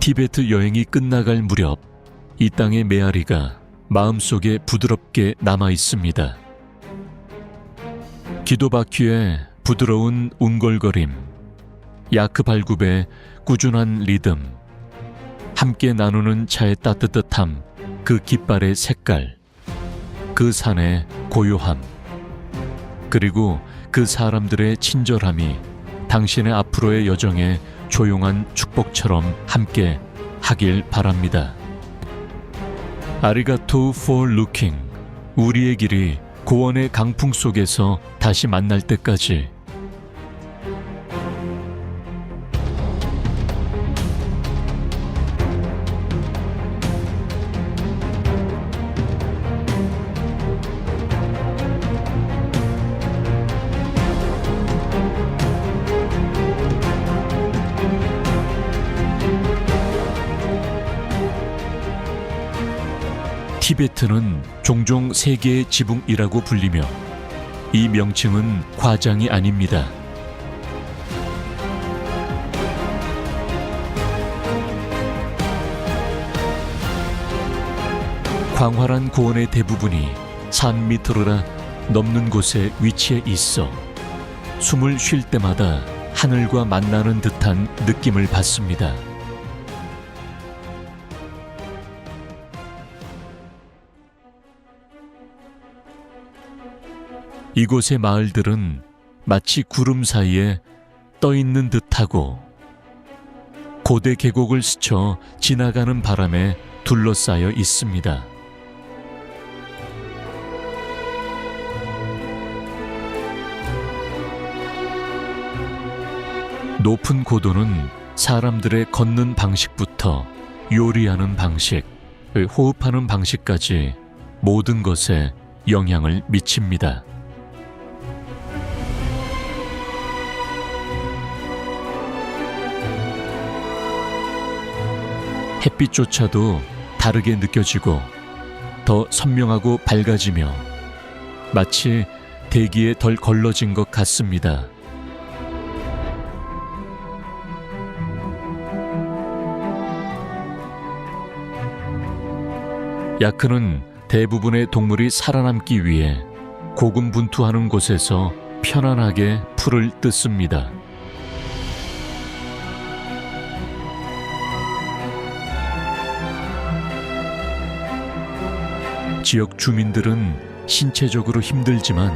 티베트 여행이 끝나갈 무렵 이 땅의 메아리가 마음속에 부드럽게 남아 있습니다. 기도 바퀴의 부드러운 웅골거림, 야크 발굽의 꾸준한 리듬, 함께 나누는 차의 따뜻함, 그 깃발의 색깔, 그 산의 고요함, 그리고 그 사람들의 친절함이 당신의 앞으로의 여정에 조용한 축복처럼 함께 하길 바랍니다. 아리가토 for looking. 우리의 길이 고원의 강풍 속에서 다시 만날 때까지. 티베트는 종종 세계의 지붕이라고 불리며 이 명칭은 과장이 아닙니다. 광활한 고원의 대부분이 산 밑으로라 넘는 곳에 위치해 있어 숨을 쉴 때마다 하늘과 만나는 듯한 느낌을 받습니다. 이곳의 마을들은 마치 구름 사이에 떠 있는 듯하고 고대 계곡을 스쳐 지나가는 바람에 둘러싸여 있습니다. 높은 고도는 사람들의 걷는 방식부터 요리하는 방식, 호흡하는 방식까지 모든 것에 영향을 미칩니다. 햇빛조차도 다르게 느껴지고 더 선명하고 밝아지며 마치 대기에 덜 걸러진 것 같습니다. 야크는 대부분의 동물이 살아남기 위해 고군분투하는 곳에서 편안하게 풀을 뜯습니다. 지역 주민들은 신체적으로 힘들지만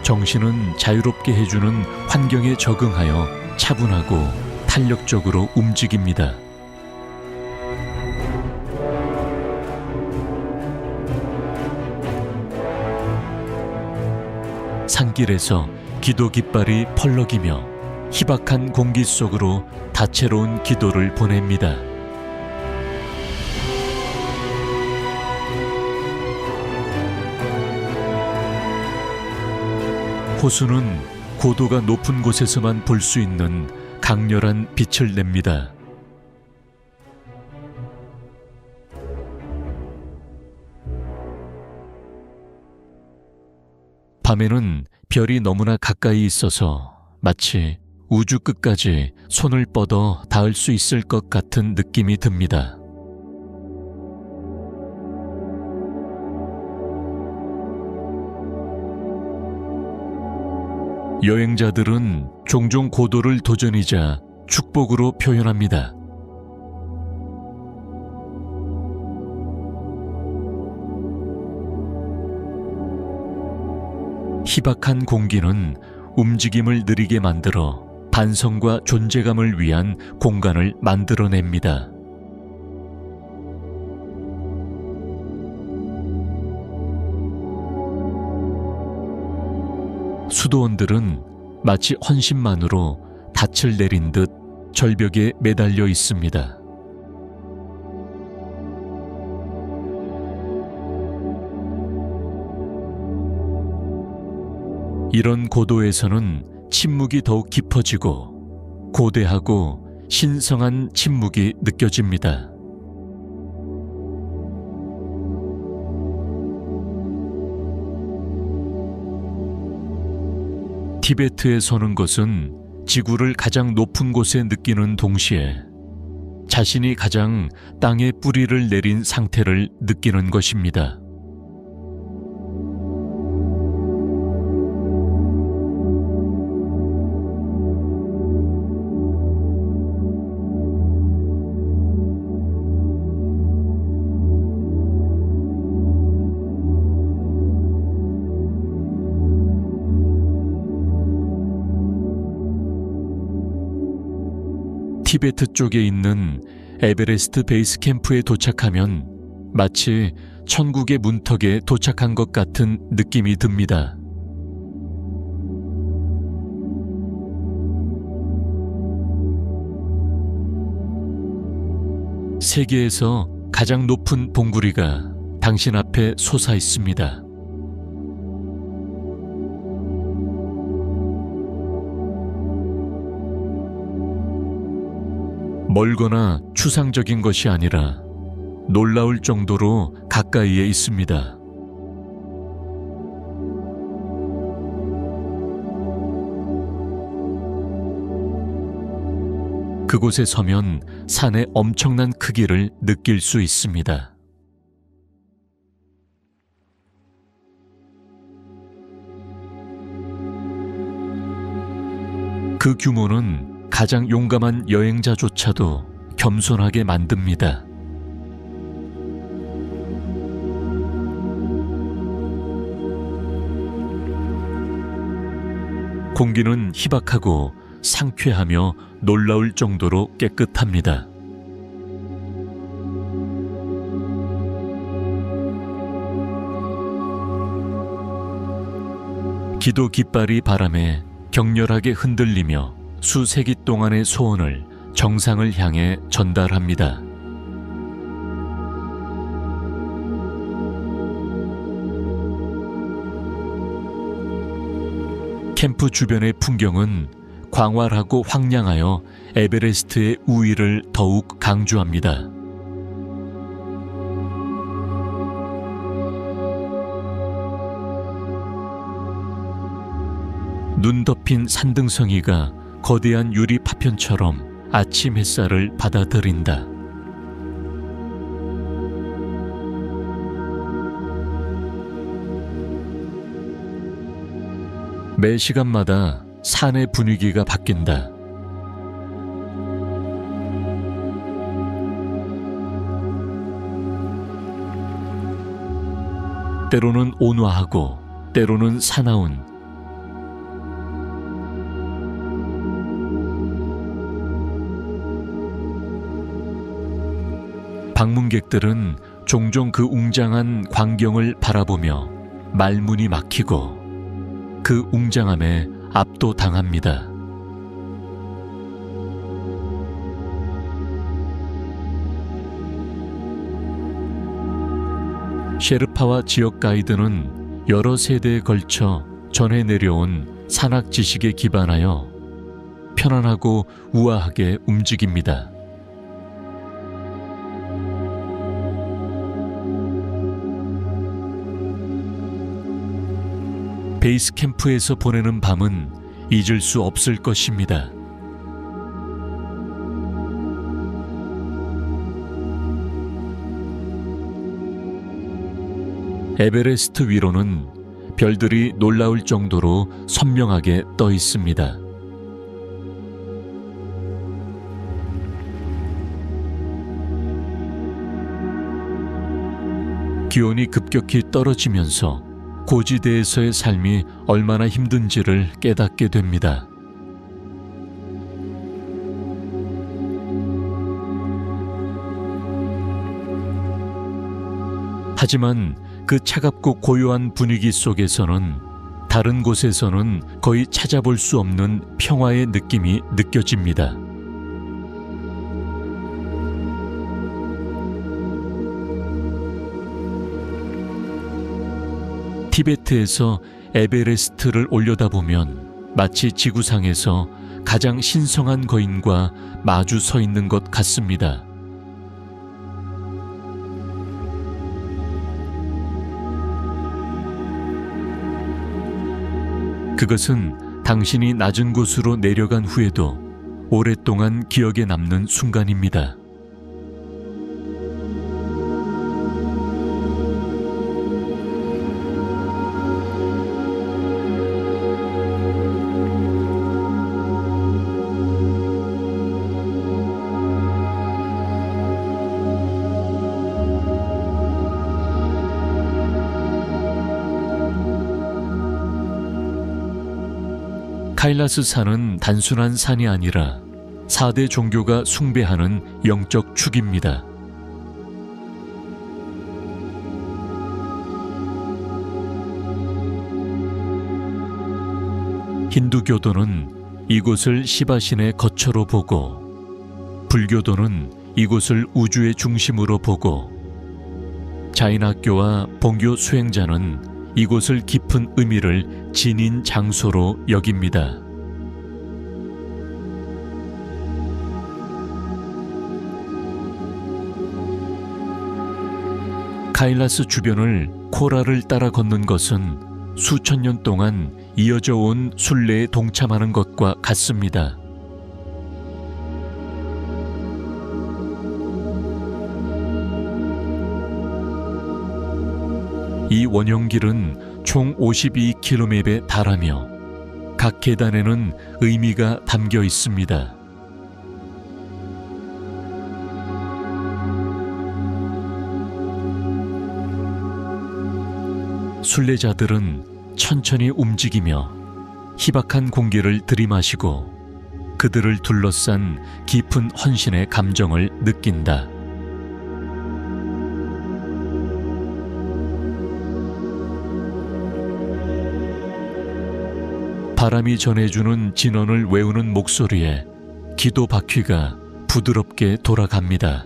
정신은 자유롭게 해주는 환경에 적응하여 차분하고 탄력적으로 움직입니다. 산길에서 기도 깃발이 펄럭이며 희박한 공기 속으로 다채로운 기도를 보냅니다. 호수는 고도가 높은 곳에서만 볼 수 있는 강렬한 빛을 냅니다. 밤에는 별이 너무나 가까이 있어서 마치 우주 끝까지 손을 뻗어 닿을 수 있을 것 같은 느낌이 듭니다. 여행자들은 종종 고도를 도전이자 축복으로 표현합니다. 희박한 공기는 움직임을 느리게 만들어 반성과 존재감을 위한 공간을 만들어냅니다. 수도원들은 마치 헌신만으로 닻을 내린 듯 절벽에 매달려 있습니다. 이런 고도에서는 침묵이 더욱 깊어지고 고대하고 신성한 침묵이 느껴집니다. 티베트에 서는 것은 지구를 가장 높은 곳에 느끼는 동시에 자신이 가장 땅에 뿌리를 내린 상태를 느끼는 것입니다. 티베트 쪽에 있는 에베레스트 베이스 캠프에 도착하면 마치 천국의 문턱에 도착한 것 같은 느낌이 듭니다. 세계에서 가장 높은 봉구리가 당신 앞에 솟아 있습니다. 멀거나 추상적인 것이 아니라 놀라울 정도로 가까이에 있습니다. 그곳에 서면 산의 엄청난 크기를 느낄 수 있습니다. 그 규모는 가장 용감한 여행자조차도 겸손하게 만듭니다. 공기는 희박하고 상쾌하며 놀라울 정도로 깨끗합니다. 기도 깃발이 바람에 격렬하게 흔들리며 수세기 동안의 소원을 정상을 향해 전달합니다. 캠프 주변의 풍경은 광활하고 황량하여 에베레스트의 우위를 더욱 강조합니다. 눈 덮인 산등성이가 거대한 유리 파편처럼 아침 햇살을 받아들인다. 매 시간마다 산의 분위기가 바뀐다. 때로는 온화하고 때로는 사나운, 방문객들은 종종 그 웅장한 광경을 바라보며 말문이 막히고 그 웅장함에 압도당합니다. 셰르파와 지역 가이드는 여러 세대에 걸쳐 전해 내려온 산악 지식에 기반하여 편안하고 우아하게 움직입니다. 베이스 캠프에서 보내는 밤은 잊을 수 없을 것입니다. 에베레스트 위로는 별들이 놀라울 정도로 선명하게 떠 있습니다. 기온이 급격히 떨어지면서 고지대에서의 삶이 얼마나 힘든지를 깨닫게 됩니다. 하지만 그 차갑고 고요한 분위기 속에서는 다른 곳에서는 거의 찾아볼 수 없는 평화의 느낌이 느껴집니다. 티베트에서 에베레스트를 올려다보면 마치 지구상에서 가장 신성한 거인과 마주 서 있는 것 같습니다. 그것은 당신이 낮은 곳으로 내려간 후에도 오랫동안 기억에 남는 순간입니다. 카일라스 산은 단순한 산이 아니라 4대 종교가 숭배하는 영적 축입니다. 힌두교도는 이곳을 시바신의 거처로 보고, 불교도는 이곳을 우주의 중심으로 보고, 자인학교와 본교 수행자는 이곳을 깊은 의미를 지닌 장소로 여깁니다. 카일라스 주변을 코라를 따라 걷는 것은 수천 년 동안 이어져 온 순례에 동참하는 것과 같습니다. 이 원형길은 총 52km에 달하며 각 계단에는 의미가 담겨 있습니다. 순례자들은 천천히 움직이며 희박한 공기를 들이마시고 그들을 둘러싼 깊은 헌신의 감정을 느낀다. 바람이 전해주는 진언을 외우는 목소리에 기도 바퀴가 부드럽게 돌아갑니다.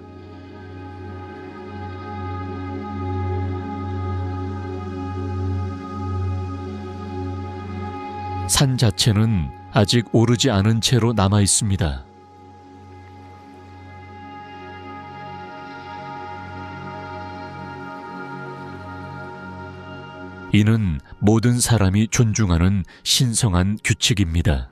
산 자체는 아직 오르지 않은 채로 남아 있습니다. 이는 모든 사람이 존중하는 신성한 규칙입니다.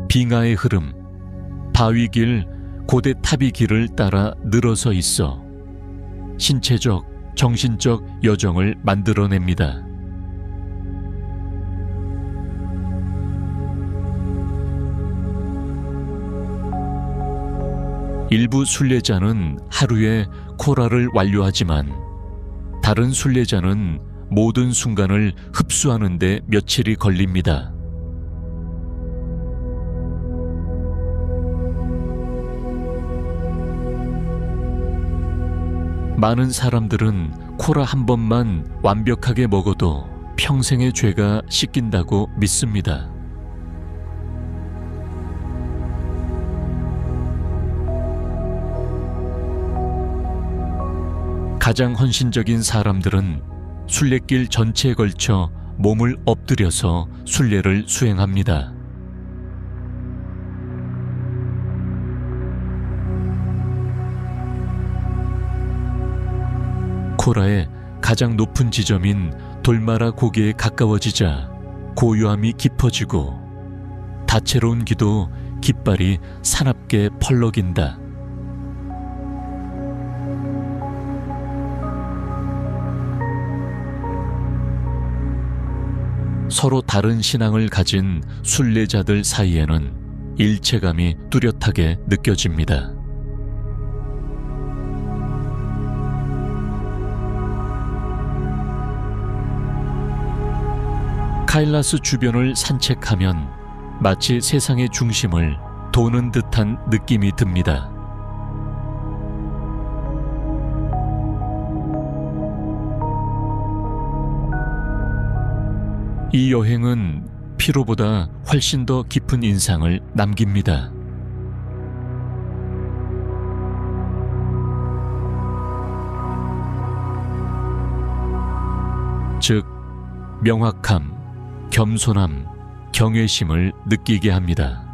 빙하의 흐름, 바위길, 고대 탑이 길을 따라 늘어서 있어 신체적, 정신적 여정을 만들어냅니다. 일부 순례자는 하루에 코라를 완료하지만 다른 순례자는 모든 순간을 흡수하는 데 며칠이 걸립니다. 많은 사람들은 코라 한 번만 완벽하게 먹어도 평생의 죄가 씻긴다고 믿습니다. 가장 헌신적인 사람들은 순례길 전체에 걸쳐 몸을 엎드려서 순례를 수행합니다. 코라의 가장 높은 지점인 돌마라 고개에 가까워지자 고요함이 깊어지고 다채로운 기도 깃발이 사납게 펄럭인다. 서로 다른 신앙을 가진 순례자들 사이에는 일체감이 뚜렷하게 느껴집니다. 카일라스 주변을 산책하면 마치 세상의 중심을 도는 듯한 느낌이 듭니다. 이 여행은 피로보다 훨씬 더 깊은 인상을 남깁니다. 즉, 명확함, 겸손함, 경외심을 느끼게 합니다.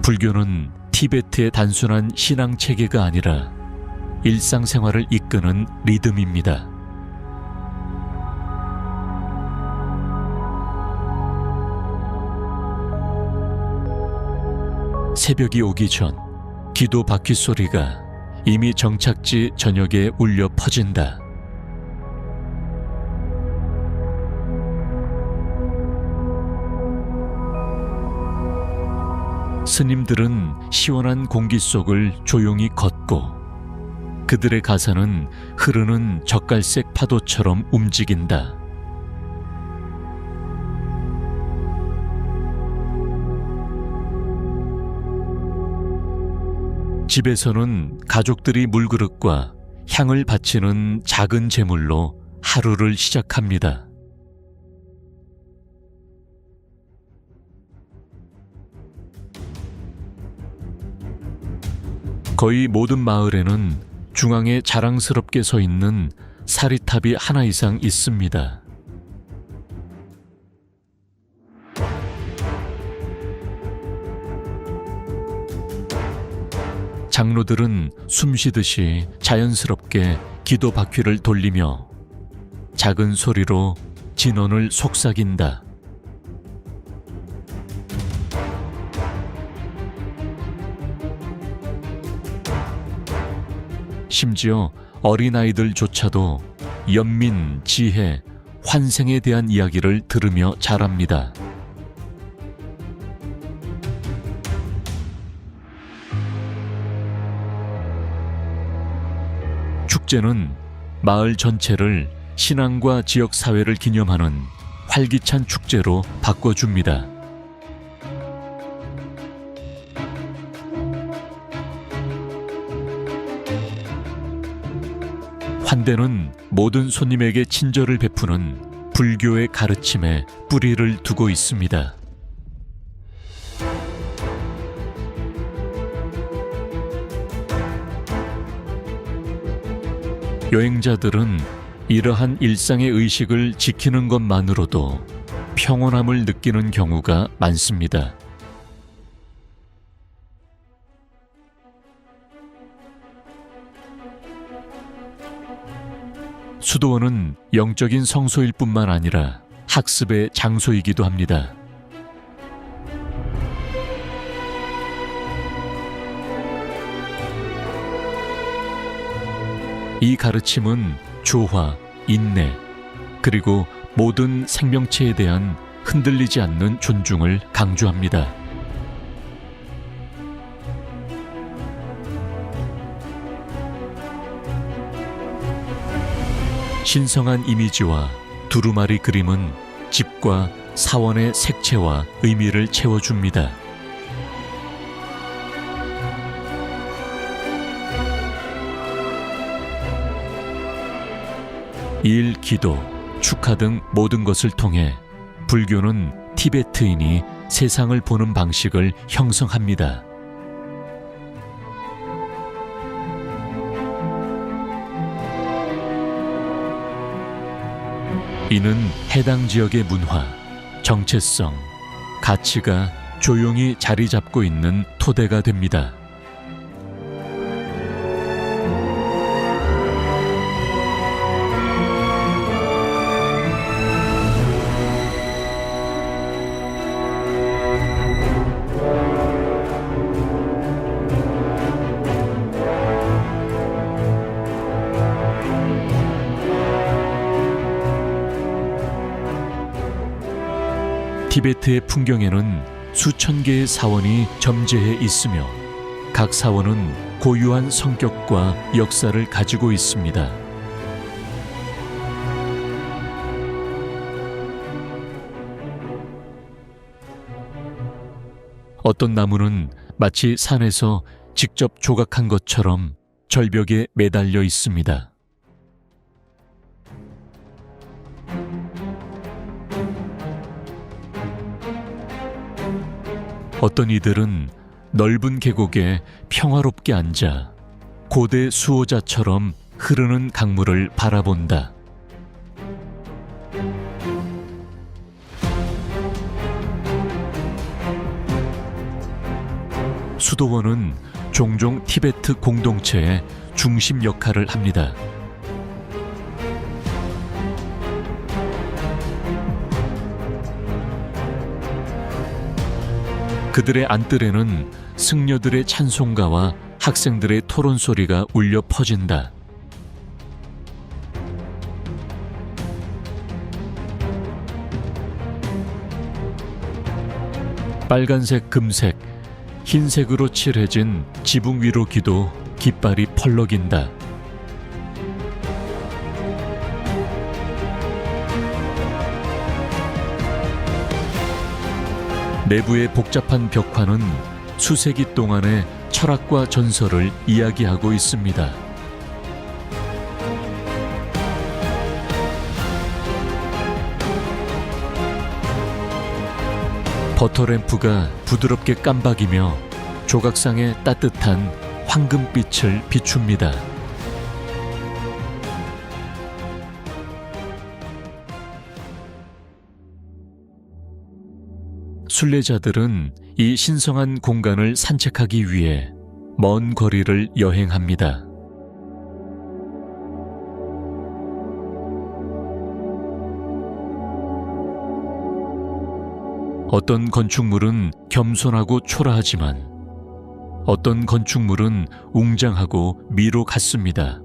불교는 티베트의 단순한 신앙 체계가 아니라 일상생활을 이끄는 리듬입니다. 새벽이 오기 전 기도 바퀴 소리가 이미 정착지 전역에 울려 퍼진다. 스님들은 시원한 공기 속을 조용히 걷고 그들의 가사는 흐르는 젓갈색 파도처럼 움직인다. 집에서는 가족들이 물그릇과 향을 바치는 작은 제물로 하루를 시작합니다. 거의 모든 마을에는 중앙에 자랑스럽게 서 있는 사리탑이 하나 이상 있습니다. 장로들은 숨쉬듯이 자연스럽게 기도 바퀴를 돌리며 작은 소리로 진원을 속삭인다. 심지어 어린아이들조차도 연민, 지혜, 환생에 대한 이야기를 들으며 자랍니다. 축제는 마을 전체를 신앙과 지역사회를 기념하는 활기찬 축제로 바꿔줍니다. 환대는 모든 손님에게 친절을 베푸는 불교의 가르침에 뿌리를 두고 있습니다. 여행자들은 이러한 일상의 의식을 지키는 것만으로도 평온함을 느끼는 경우가 많습니다. 수도원은 영적인 성소일 뿐만 아니라 학습의 장소이기도 합니다. 이 가르침은 조화, 인내, 그리고 모든 생명체에 대한 흔들리지 않는 존중을 강조합니다. 신성한 이미지와 두루마리 그림은 집과 사원의 색채와 의미를 채워줍니다. 일, 기도, 축하 등 모든 것을 통해 불교는 티베트인이 세상을 보는 방식을 형성합니다. 이는 해당 지역의 문화, 정체성, 가치가 조용히 자리 잡고 있는 토대가 됩니다. 티베트의 풍경에는 수천 개의 사원이 점재해 있으며 각 사원은 고유한 성격과 역사를 가지고 있습니다. 어떤 나무는 마치 산에서 직접 조각한 것처럼 절벽에 매달려 있습니다. 어떤 이들은 넓은 계곡에 평화롭게 앉아 고대 수호자처럼 흐르는 강물을 바라본다. 수도원은 종종 티베트 공동체의 중심 역할을 합니다. 그들의 안뜰에는 승려들의 찬송가와 학생들의 토론 소리가 울려 퍼진다. 빨간색, 금색, 흰색으로 칠해진 지붕 위로 기도 깃발이 펄럭인다. 내부의 복잡한 벽화는 수세기 동안의 철학과 전설을 이야기하고 있습니다. 버터램프가 부드럽게 깜박이며 조각상의 따뜻한 황금빛을 비춥니다. 순례자들은 이 신성한 공간을 산책하기 위해 먼 거리를 여행합니다. 어떤 건축물은 겸손하고 초라하지만 어떤 건축물은 웅장하고 미로 같습니다.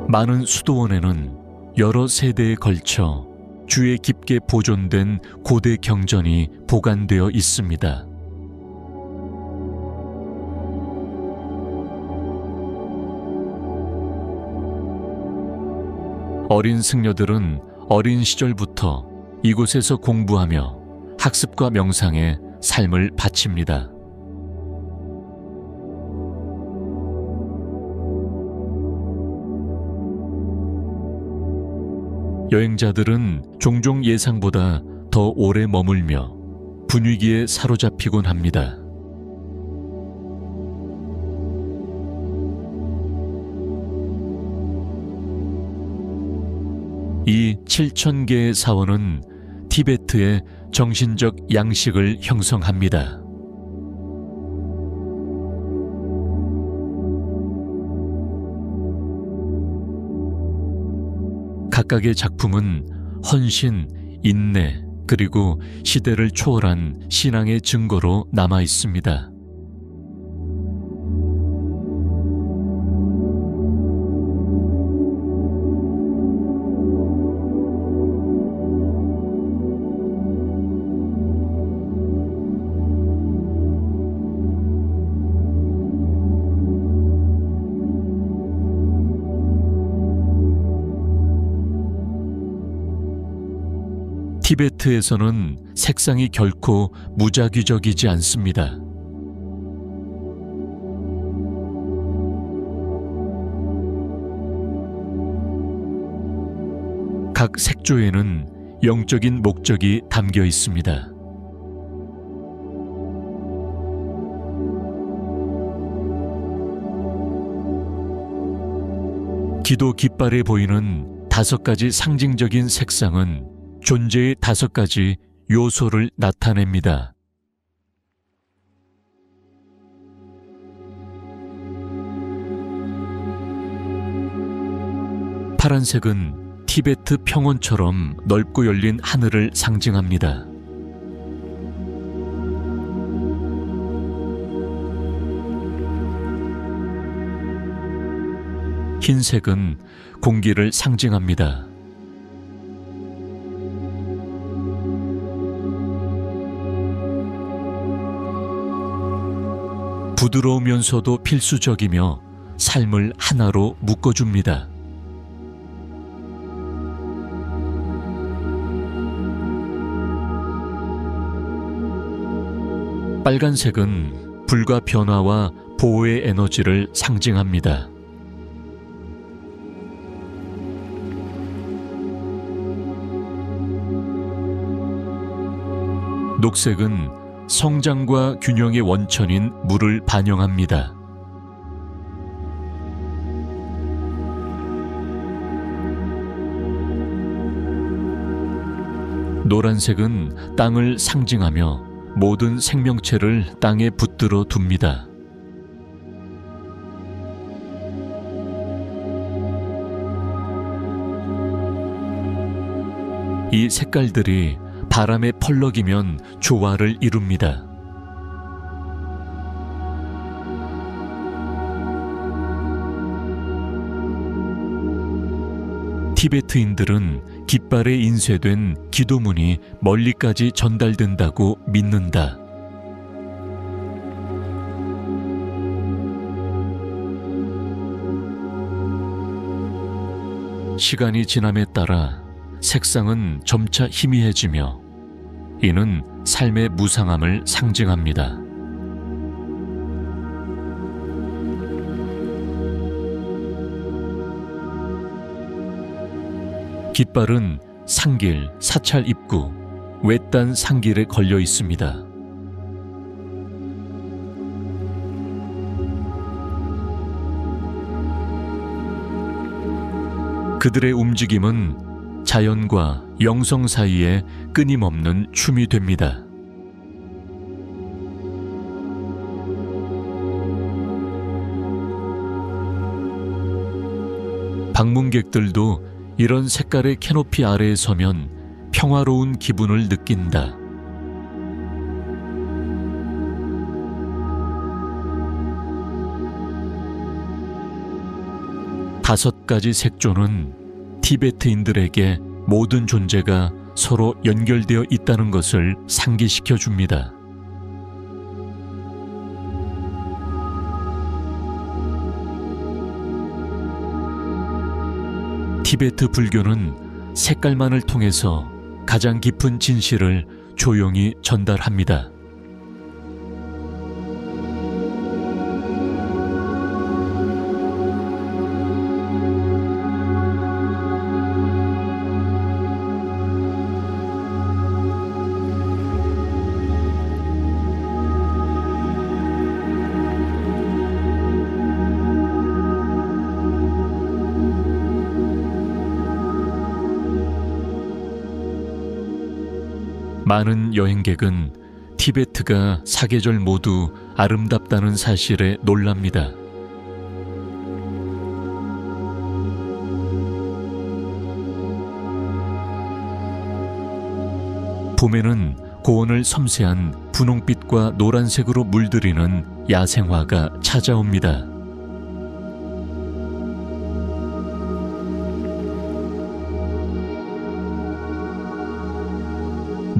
많은 수도원에는 여러 세대에 걸쳐 주에 깊게 보존된 고대 경전이 보관되어 있습니다. 어린 승려들은 어린 시절부터 이곳에서 공부하며 학습과 명상에 삶을 바칩니다. 여행자들은 종종 예상보다 더 오래 머물며 분위기에 사로잡히곤 합니다. 이 7,000개의 사원은 티베트의 정신적 양식을 형성합니다. 각각의 작품은 헌신, 인내, 그리고 시대를 초월한 신앙의 증거로 남아 있습니다. 티베트에서는 색상이 결코 무작위적이지 않습니다. 각 색조에는 영적인 목적이 담겨 있습니다. 기도 깃발에 보이는 5가지 상징적인 색상은 존재의 5가지 요소를 나타냅니다. 파란색은 티베트 평원처럼 넓고 열린 하늘을 상징합니다. 흰색은 공기를 상징합니다. 부드러우면서도 필수적이며 삶을 하나로 묶어줍니다. 빨간색은 불과 변화와 보호의 에너지를 상징합니다. 녹색은 성장과 균형의 원천인 물을 반영합니다. 노란색은 땅을 상징하며 모든 생명체를 땅에 붙들어 둡니다. 이 색깔들이 바람에 펄럭이면 조화를 이룹니다. 티베트인들은 깃발에 인쇄된 기도문이 멀리까지 전달된다고 믿는다. 시간이 지남에 따라 색상은 점차 희미해지며 이는 삶의 무상함을 상징합니다. 깃발은 상길, 사찰 입구, 외딴 상길에 걸려 있습니다. 그들의 움직임은 자연과 영성 사이에 끊임없는 춤이 됩니다. 방문객들도 이런 색깔의 캐노피 아래에 서면 평화로운 기분을 느낀다. 다섯 가지 색조는 티베트인들에게 모든 존재가 서로 연결되어 있다는 것을 상기시켜 줍니다. 티베트 불교는 색깔만을 통해서 가장 깊은 진실을 조용히 전달합니다. 많은 여행객은 티베트가 사계절 모두 아름답다는 사실에 놀랍니다. 봄에는 고원을 섬세한 분홍빛과 노란색으로 물들이는 야생화가 찾아옵니다.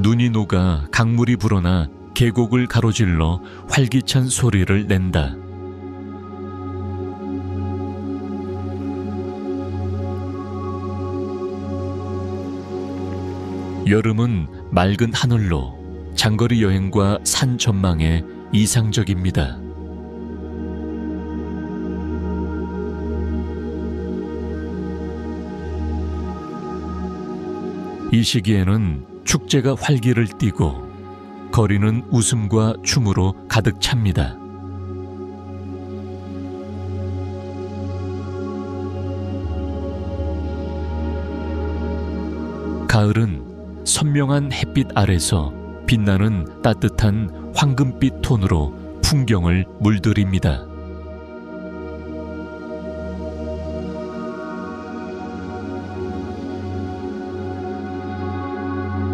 눈이 녹아 강물이 불어나 계곡을 가로질러 활기찬 소리를 낸다. 여름은 맑은 하늘로 장거리 여행과 산 전망에 이상적입니다. 이 시기에는 축제가 활기를 띠고 거리는 웃음과 춤으로 가득 찹니다. 가을은 선명한 햇빛 아래서 빛나는 따뜻한 황금빛 톤으로 풍경을 물들입니다.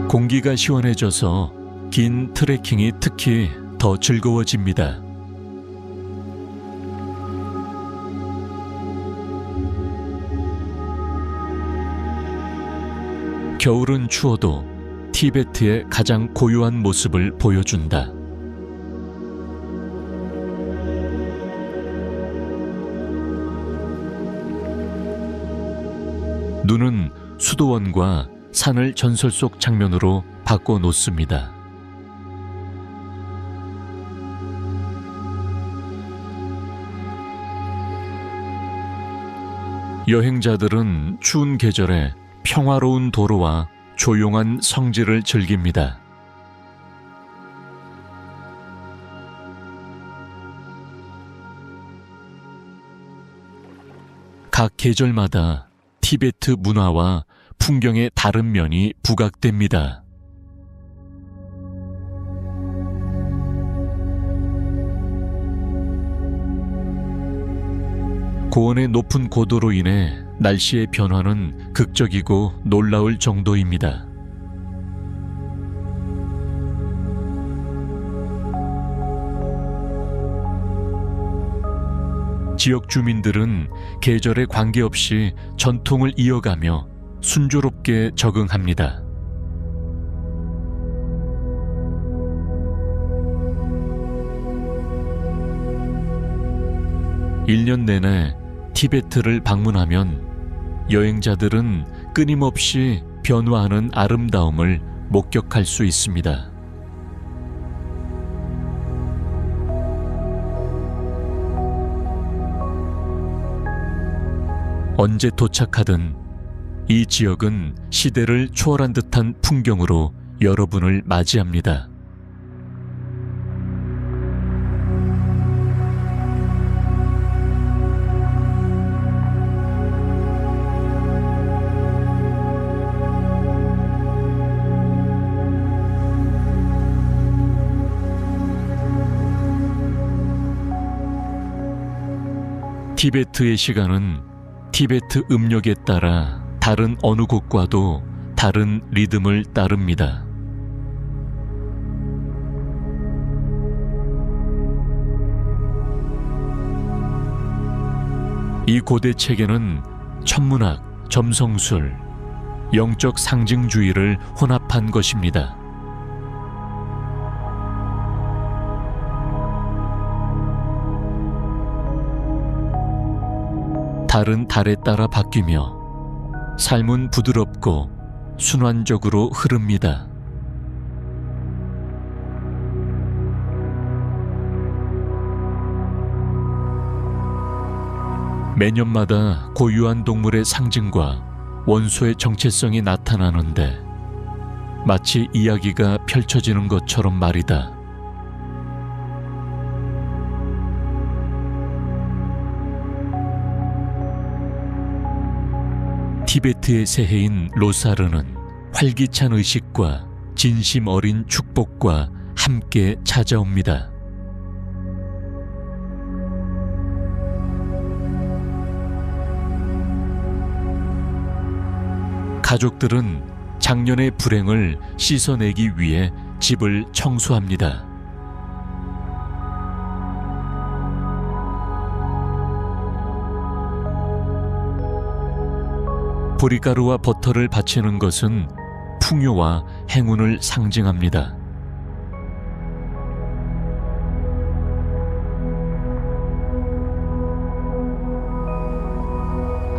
공기가 시원해져서 긴 트레킹이 특히 더 즐거워집니다. 겨울은 추워도 티베트의 가장 고요한 모습을 보여준다. 눈은 수도원과 산을 전설 속 장면으로 바꿔놓습니다. 여행자들은 추운 계절에 평화로운 도로와 조용한 성지를 즐깁니다. 각 계절마다 티베트 문화와 풍경의 다른 면이 부각됩니다. 고원의 높은 고도로 인해 날씨의 변화는 극적이고 놀라울 정도입니다. 지역 주민들은 계절에 관계없이 전통을 이어가며 순조롭게 적응합니다. 일 년 내내 티베트를 방문하면 여행자들은 끊임없이 변화하는 아름다움을 목격할 수 있습니다. 언제 도착하든 이 지역은 시대를 초월한 듯한 풍경으로 여러분을 맞이합니다. 티베트의 시간은 티베트 음력에 따라 다른 어느 곳과도 다른 리듬을 따릅니다. 이 고대 체계는 천문학, 점성술, 영적 상징주의를 혼합한 것입니다. 달은 달에 따라 바뀌며 삶은 부드럽고 순환적으로 흐릅니다. 매년마다 고유한 동물의 상징과 원소의 정체성이 나타나는데 마치 이야기가 펼쳐지는 것처럼 말이다. 티베트의 새해인 로사르는 활기찬 의식과 진심 어린 축복과 함께 찾아옵니다. 가족들은 작년의 불행을 씻어내기 위해 집을 청소합니다. 보리가루와 버터를 바치는 것은 풍요와 행운을 상징합니다.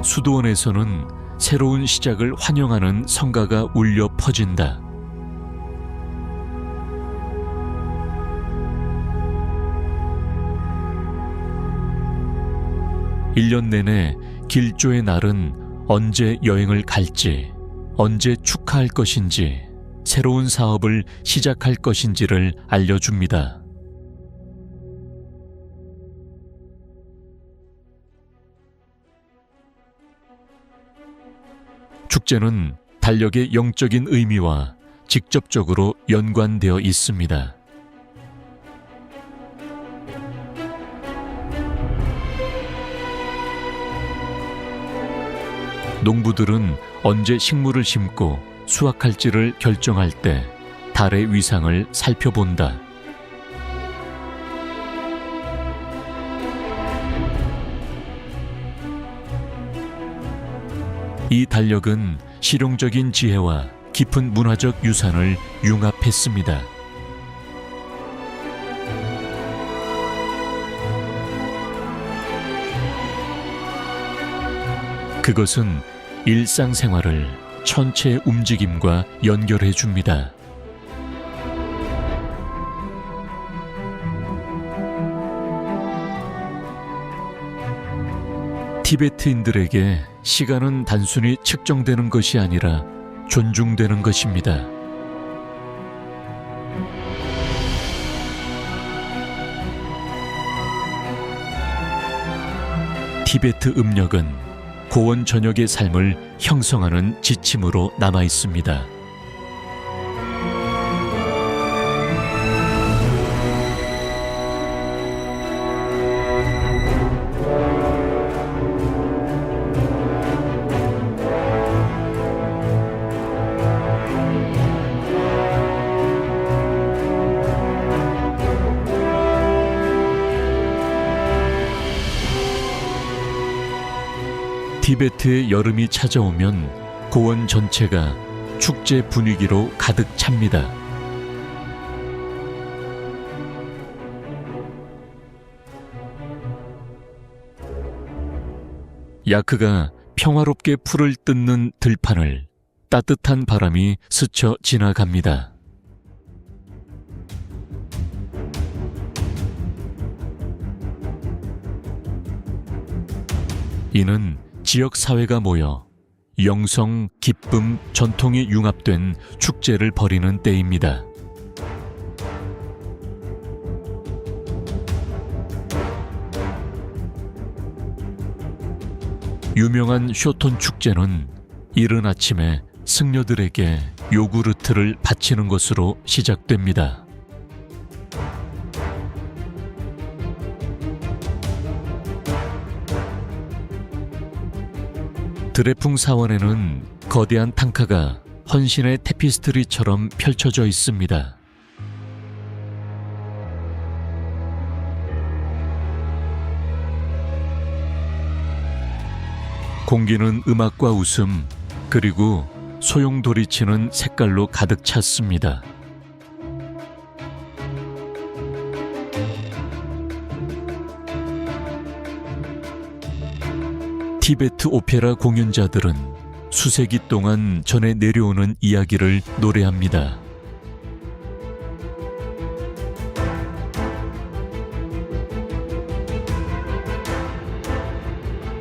수도원에서는 새로운 시작을 환영하는 성가가 울려 퍼진다. 일 년 내내 길조의 날은 언제 여행을 갈지, 언제 축하할 것인지, 새로운 사업을 시작할 것인지를 알려줍니다. 축제는 달력의 영적인 의미와 직접적으로 연관되어 있습니다. 농부들은 언제 식물을 심고 수확할지를 결정할 때 달의 위상을 살펴본다. 이 달력은 실용적인 지혜와 깊은 문화적 유산을 융합했습니다. 그것은 일상생활을 천체의 움직임과 연결해 줍니다. 티베트인들에게 시간은 단순히 측정되는 것이 아니라 존중되는 것입니다. 티베트 음력은 고원 전역의 삶을 형성하는 지침으로 남아 있습니다. 티베트의 여름이 찾아오면 고원 전체가 축제 분위기로 가득 찹니다. 야크가 평화롭게 풀을 뜯는 들판을 따뜻한 바람이 스쳐 지나갑니다. 이는 지역 사회가 모여 영성, 기쁨, 전통이 융합된 축제를 벌이는 때입니다. 유명한 쇼톤 축제는 이른 아침에 승려들에게 요구르트를 바치는 것으로 시작됩니다. 드레풍 사원에는 거대한 탕카가 헌신의 테피스트리처럼 펼쳐져 있습니다. 공기는 음악과 웃음, 그리고 소용돌이치는 색깔로 가득 찼습니다. 티베트 오페라 공연자들은 수세기 동안 전해 내려오는 이야기를 노래합니다.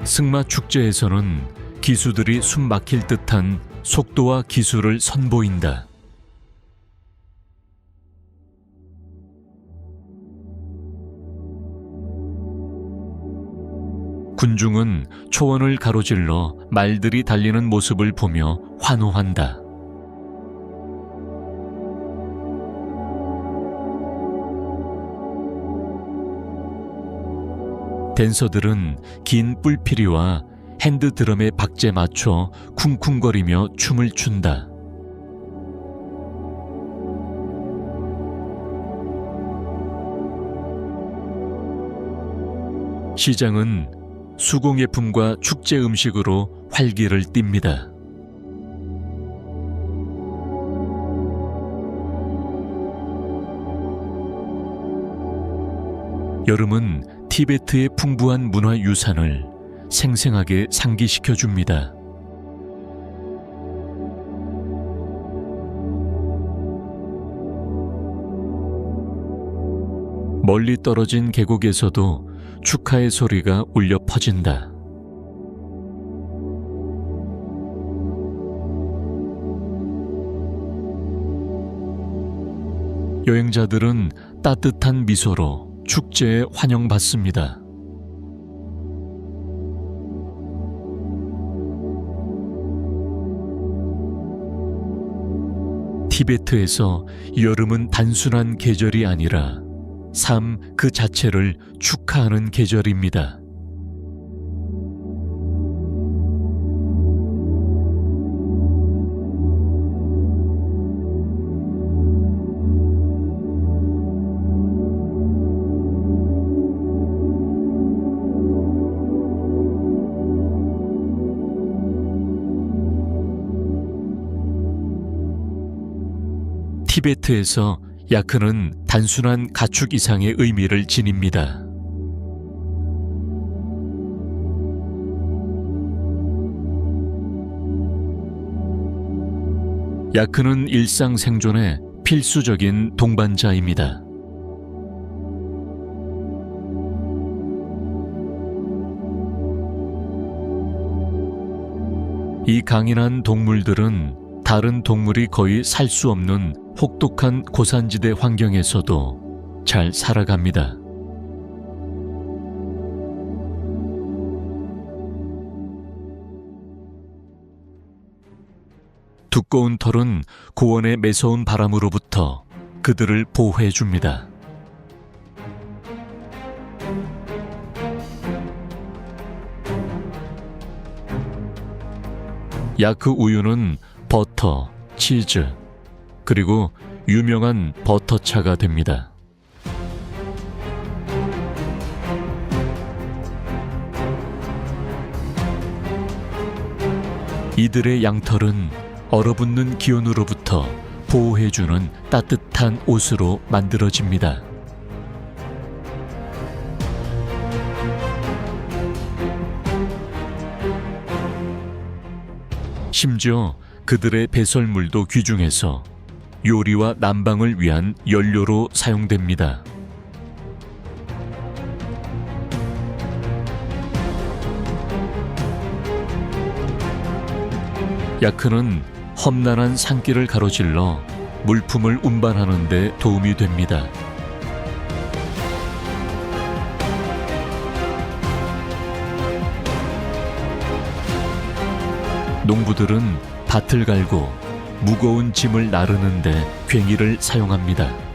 승마 축제에서는 기수들이 숨 막힐 듯한 속도와 기술을 선보인다. 군중은 초원을 가로질러 말들이 달리는 모습을 보며 환호한다. 댄서들은 긴 뿔피리와 핸드드럼에 박자에 맞춰 쿵쿵거리며 춤을 춘다. 시장은 수공예품과 축제 음식으로 활기를 띱니다. 여름은 티베트의 풍부한 문화 유산을 생생하게 상기시켜 줍니다. 멀리 떨어진 계곡에서도 축하의 소리가 울려 퍼진다. 여행자들은 따뜻한 미소로 축제에 환영받습니다. 티베트에서 여름은 단순한 계절이 아니라 삶 그 자체를 축하하는 계절입니다. 티베트에서 야크는 단순한 가축 이상의 의미를 지닙니다. 야크는 일상 생존의 필수적인 동반자입니다. 이 강인한 동물들은 다른 동물이 거의 살 수 없는 혹독한 고산지대 환경에서도 잘 살아갑니다. 두꺼운 털은 고원의 매서운 바람으로부터 그들을 보호해 줍니다. 야크 우유는 버터, 치즈, 그리고 유명한 버터차가 됩니다. 이들의 양털은 얼어붙는 기온으로부터 보호해주는 따뜻한 옷으로 만들어집니다. 심지어 그들의 배설물도 귀중해서 요리와 난방을 위한 연료로 사용됩니다. 야크는 험난한 산길을 가로질러 물품을 운반하는 데 도움이 됩니다. 농부들은 밭을 갈고 무거운 짐을 나르는데 괭이를 사용합니다.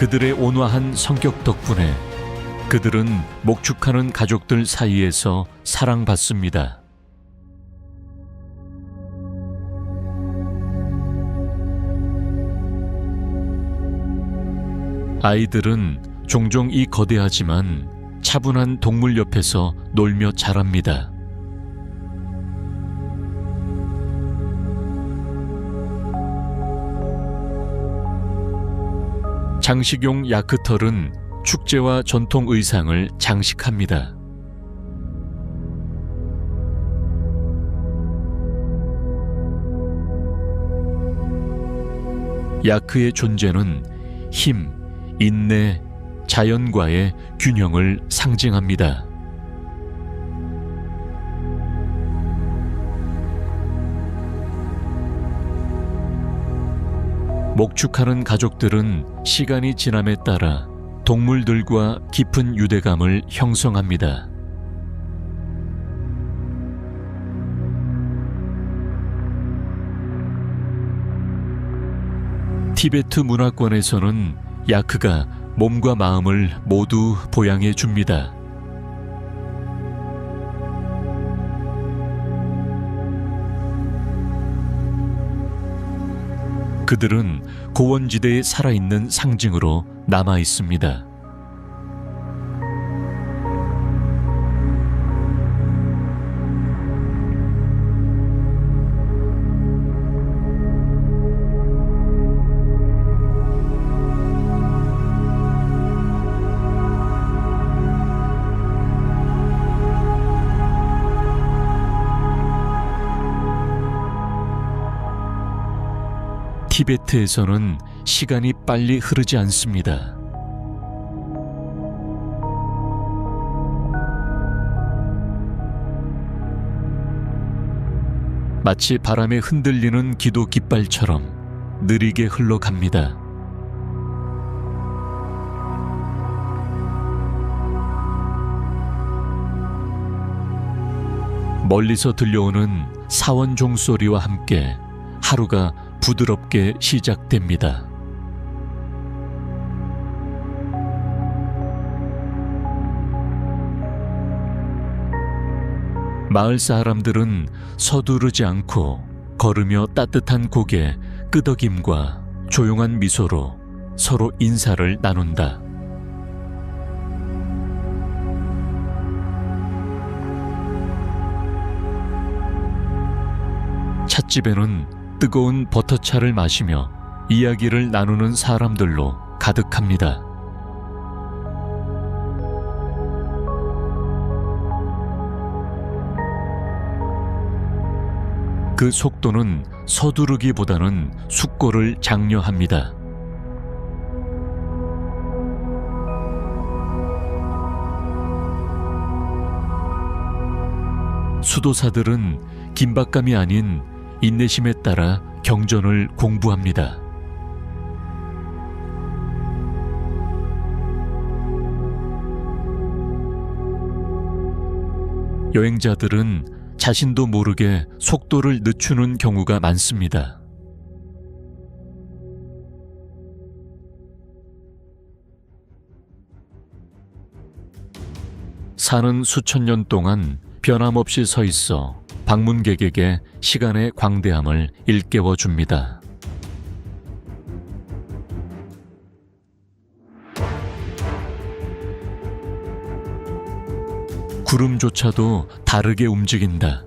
그들의 온화한 성격 덕분에 그들은 목축하는 가족들 사이에서 사랑받습니다. 아이들은 종종 이 거대하지만 차분한 동물 옆에서 놀며 자랍니다. 장식용 야크털은 축제와 전통 의상을 장식합니다. 야크의 존재는 힘, 인내, 자연과의 균형을 상징합니다. 목축하는 가족들은 시간이 지남에 따라 동물들과 깊은 유대감을 형성합니다. 티베트 문화권에서는 야크가 몸과 마음을 모두 보양해 줍니다. 그들은 고원지대에 살아있는 상징으로 남아 있습니다. 티베트에서는 시간이 빨리 흐르지 않습니다. 마치 바람에 흔들리는 기도 깃발처럼 느리게 흘러갑니다. 멀리서 들려오는 사원 종소리와 함께 하루가 부드럽게 시작됩니다. 마을 사람들은 서두르지 않고 걸으며 따뜻한 고개, 끄덕임과 조용한 미소로 서로 인사를 나눈다. 찻집에는 뜨거운 버터차를 마시며 이야기를 나누는 사람들로 가득합니다. 그 속도는 서두르기보다는 숙고를 장려합니다. 수도사들은 긴박감이 아닌 인내심에 따라 경전을 공부합니다. 여행자들은 자신도 모르게 속도를 늦추는 경우가 많습니다. 산은 수천 년 동안 변함없이 서 있어 방문객에게 시간의 광대함을 일깨워 줍니다. 구름조차도 다르게 움직인다.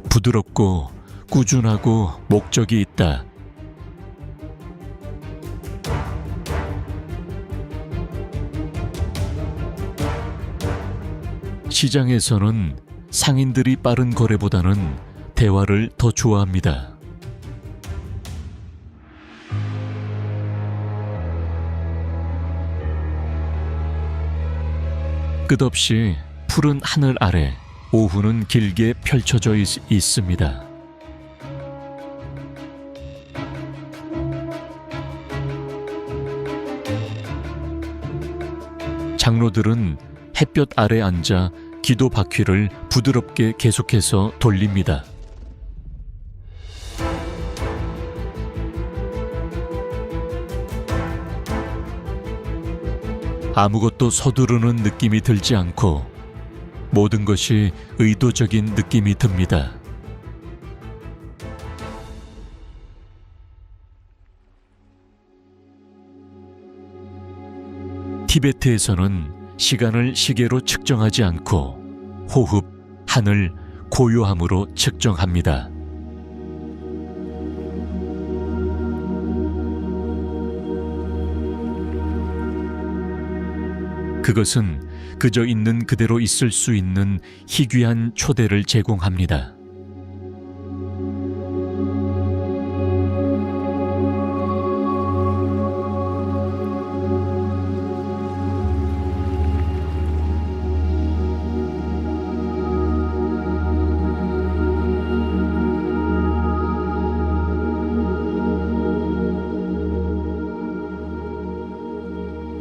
부드럽고 꾸준하고 목적이 있다. 시장에서는 상인들이 빠른 거래보다는 대화를 더 좋아합니다. 끝없이 푸른 하늘 아래 오후는 길게 펼쳐져 있습니다. 장로들은 햇볕 아래 앉아 기도 바퀴를 부드럽게 계속해서 돌립니다. 아무것도 서두르는 느낌이 들지 않고 모든 것이 의도적인 느낌이 듭니다. 티베트에서는 시간을 시계로 측정하지 않고 호흡, 하늘, 고요함으로 측정합니다. 그것은 그저 있는 그대로 있을 수 있는 희귀한 초대를 제공합니다.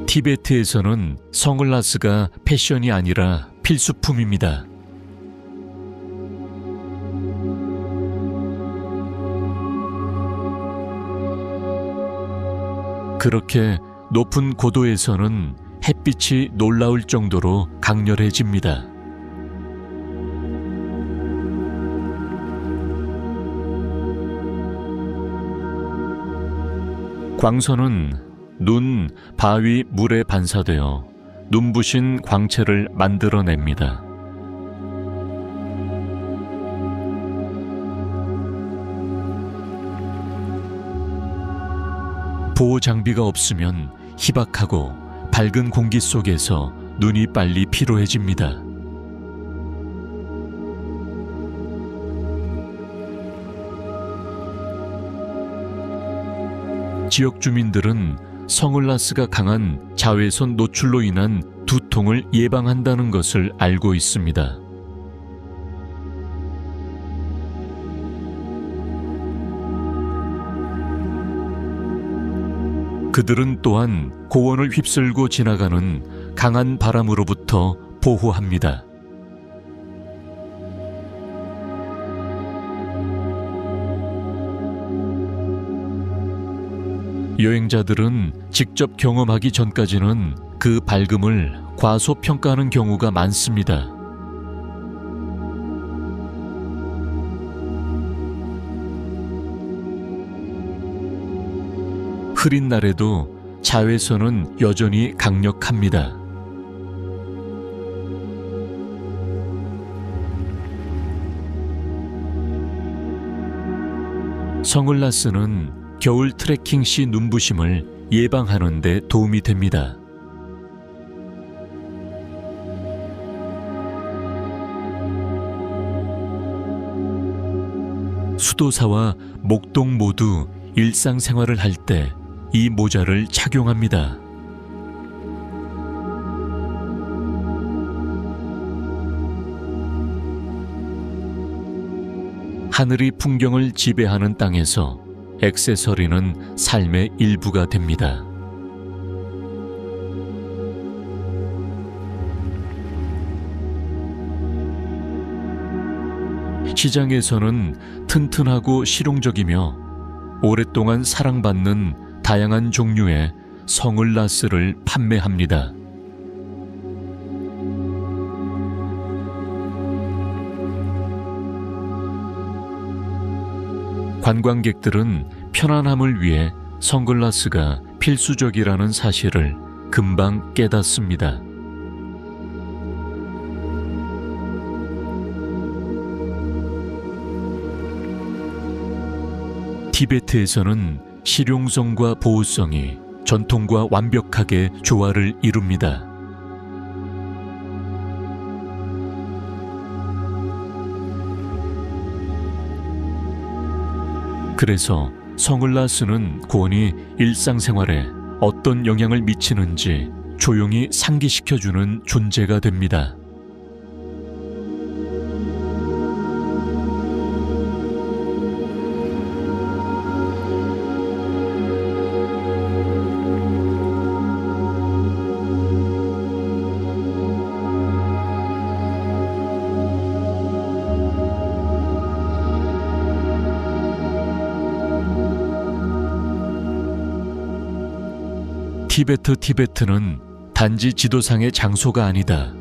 티베트에서는 선글라스가 패션이 아니라 필수품입니다. 그렇게 높은 고도에서는 햇빛이 놀라울 정도로 강렬해집니다. 광선은 눈, 바위, 물에 반사되어 눈부신 광채를 만들어냅니다. 보호 장비가 없으면 희박하고 밝은 공기 속에서 눈이 빨리 피로해집니다. 지역 주민들은 선글라스가 강한 자외선 노출로 인한 두통을 예방한다는 것을 알고 있습니다. 그들은 또한 고원을 휩쓸고 지나가는 강한 바람으로부터 보호합니다. 여행자들은 직접 경험하기 전까지는 그 밝음을 과소평가하는 경우가 많습니다. 흐린 날에도 자외선은 여전히 강력합니다. 선글라스는 겨울 트레킹 시 눈부심을 예방하는 데 도움이 됩니다. 수도사와 목동 모두 일상생활을 할 때 이 모자를 착용합니다. 하늘이 풍경을 지배하는 땅에서 액세서리는 삶의 일부가 됩니다. 시장에서는 튼튼하고 실용적이며 오랫동안 사랑받는 다양한 종류의 선글라스를 판매합니다. 관광객들은 편안함을 위해 선글라스가 필수적이라는 사실을 금방 깨닫습니다. 티베트에서는 실용성과 보호성이 전통과 완벽하게 조화를 이룹니다. 그래서 선글라스는 고온이 일상생활에 어떤 영향을 미치는지 조용히 상기시켜주는 존재가 됩니다. 티베트는 단지 지도상의 장소가 아니다.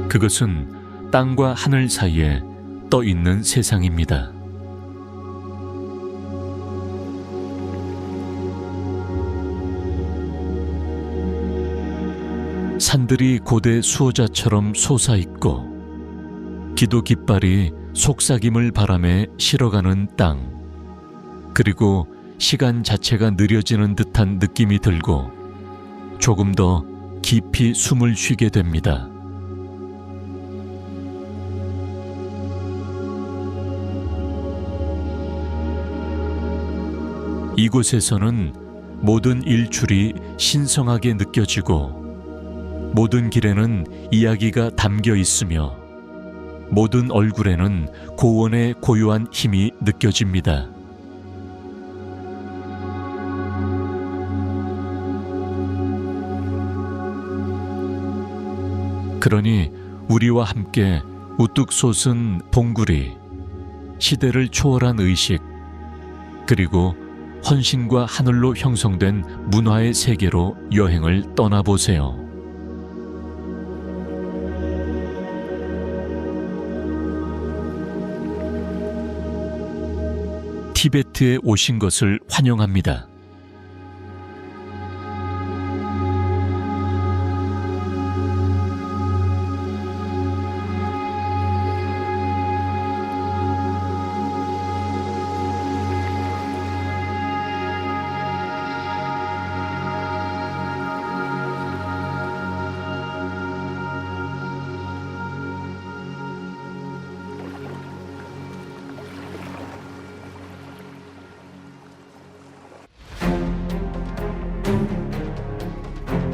그것은 땅과 하늘 사이에 떠 있는 세상입니다. 산들이 고대 수호자처럼 솟아있고 기도 깃발이 속삭임을 바람에 실어가는 땅, 그리고 시간 자체가 느려지는 듯한 느낌이 들고 조금 더 깊이 숨을 쉬게 됩니다. 이곳에서는 모든 일출이 신성하게 느껴지고 모든 길에는 이야기가 담겨 있으며 모든 얼굴에는 고원의 고요한 힘이 느껴집니다. 그러니 우리와 함께 우뚝 솟은 봉구리, 시대를 초월한 의식, 그리고 헌신과 하늘로 형성된 문화의 세계로 여행을 떠나보세요. 티베트에 오신 것을 환영합니다.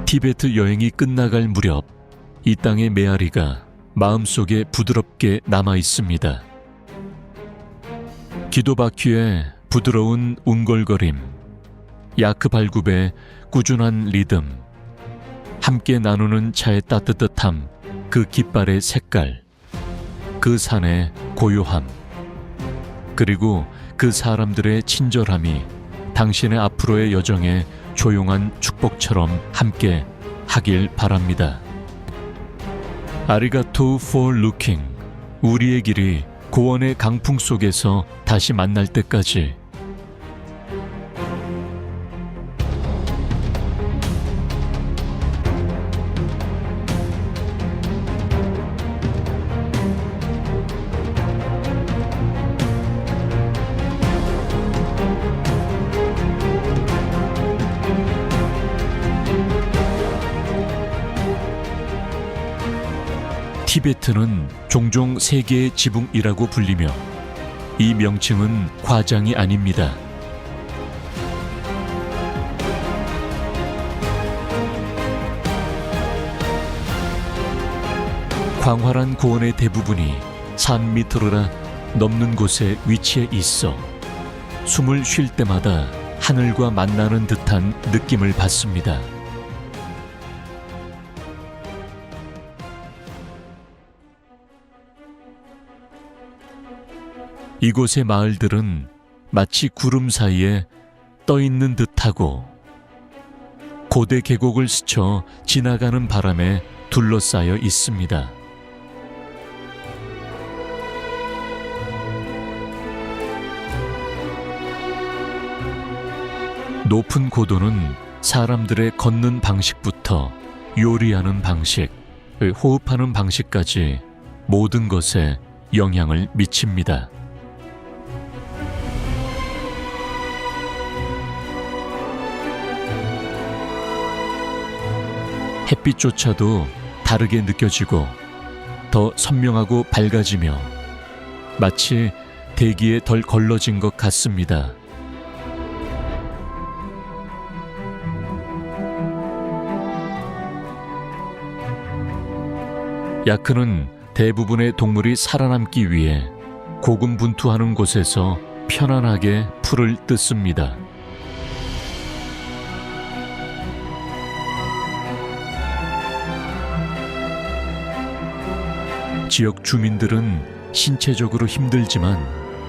티베트 여행이 끝나갈 무렵 이 땅의 메아리가 마음속에 부드럽게 남아 있습니다. 기도 바퀴의 부드러운 웅걸거림, 야크 발굽의 꾸준한 리듬, 함께 나누는 차의 따뜻함, 그 깃발의 색깔, 그 산의 고요함, 그리고 그 사람들의 친절함이 당신의 앞으로의 여정에 조용한 축복처럼 함께 하길 바랍니다. 아리가토 for looking. 우리의 길이 고원의 강풍 속에서 다시 만날 때까지. 티베트는 종종 세계의 지붕이라고 불리며 이 명칭은 과장이 아닙니다. 광활한 고원의 대부분이 산 밑으로나 넘는 곳에 위치해 있어 숨을 쉴 때마다 하늘과 만나는 듯한 느낌을 받습니다. 이곳의 마을들은 마치 구름 사이에 떠 있는 듯하고 고대 계곡을 스쳐 지나가는 바람에 둘러싸여 있습니다. 높은 고도는 사람들의 걷는 방식부터 요리하는 방식, 호흡하는 방식까지 모든 것에 영향을 미칩니다. 햇빛조차도 다르게 느껴지고 더 선명하고 밝아지며 마치 대기에 덜 걸러진 것 같습니다. 야크는 대부분의 동물이 살아남기 위해 고군분투하는 곳에서 편안하게 풀을 뜯습니다. 지역 주민들은 신체적으로 힘들지만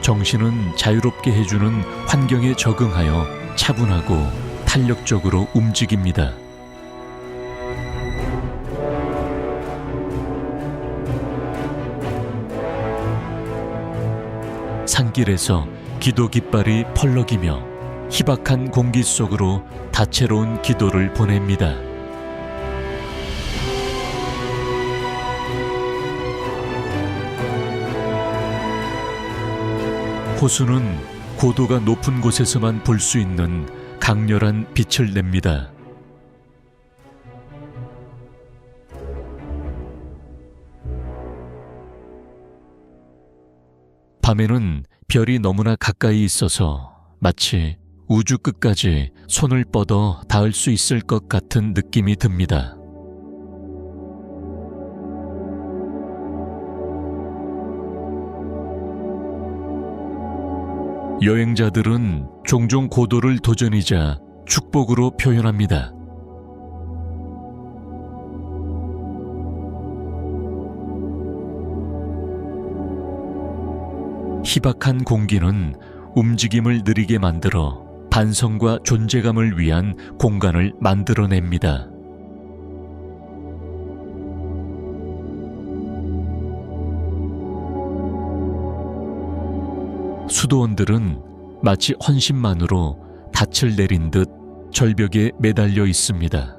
정신은 자유롭게 해주는 환경에 적응하여 차분하고 탄력적으로 움직입니다. 산길에서 기도 깃발이 펄럭이며 희박한 공기 속으로 다채로운 기도를 보냅니다. 호수는 고도가 높은 곳에서만 볼 수 있는 강렬한 빛을 냅니다. 밤에는 별이 너무나 가까이 있어서 마치 우주 끝까지 손을 뻗어 닿을 수 있을 것 같은 느낌이 듭니다. 여행자들은 종종 고도를 도전이자 축복으로 표현합니다. 희박한 공기는 움직임을 느리게 만들어 반성과 존재감을 위한 공간을 만들어냅니다. 수도원들은 마치 헌신만으로 닻을 내린 듯 절벽에 매달려 있습니다.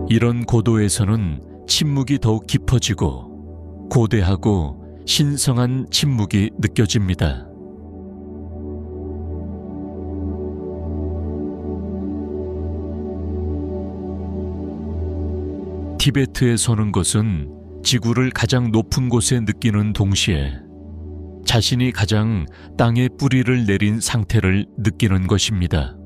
이런 고도에서는 침묵이 더욱 깊어지고 고대하고 신성한 침묵이 느껴집니다. 티베트에 서는 것은 지구를 가장 높은 곳에 느끼는 동시에 자신이 가장 땅에 뿌리를 내린 상태를 느끼는 것입니다.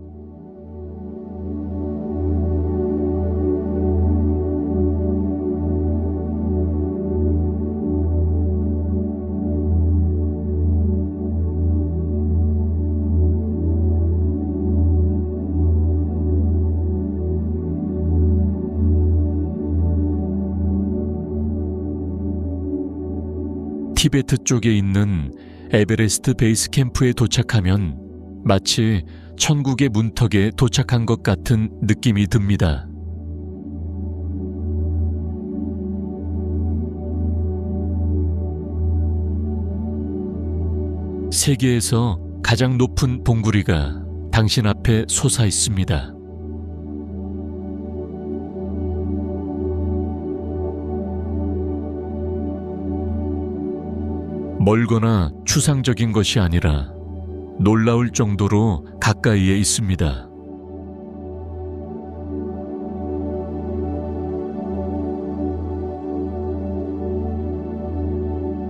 티베트 쪽에 있는 에베레스트 베이스 캠프에 도착하면 마치 천국의 문턱에 도착한 것 같은 느낌이 듭니다. 세계에서 가장 높은 봉구리가 당신 앞에 솟아 있습니다. 멀거나 추상적인 것이 아니라 놀라울 정도로 가까이에 있습니다.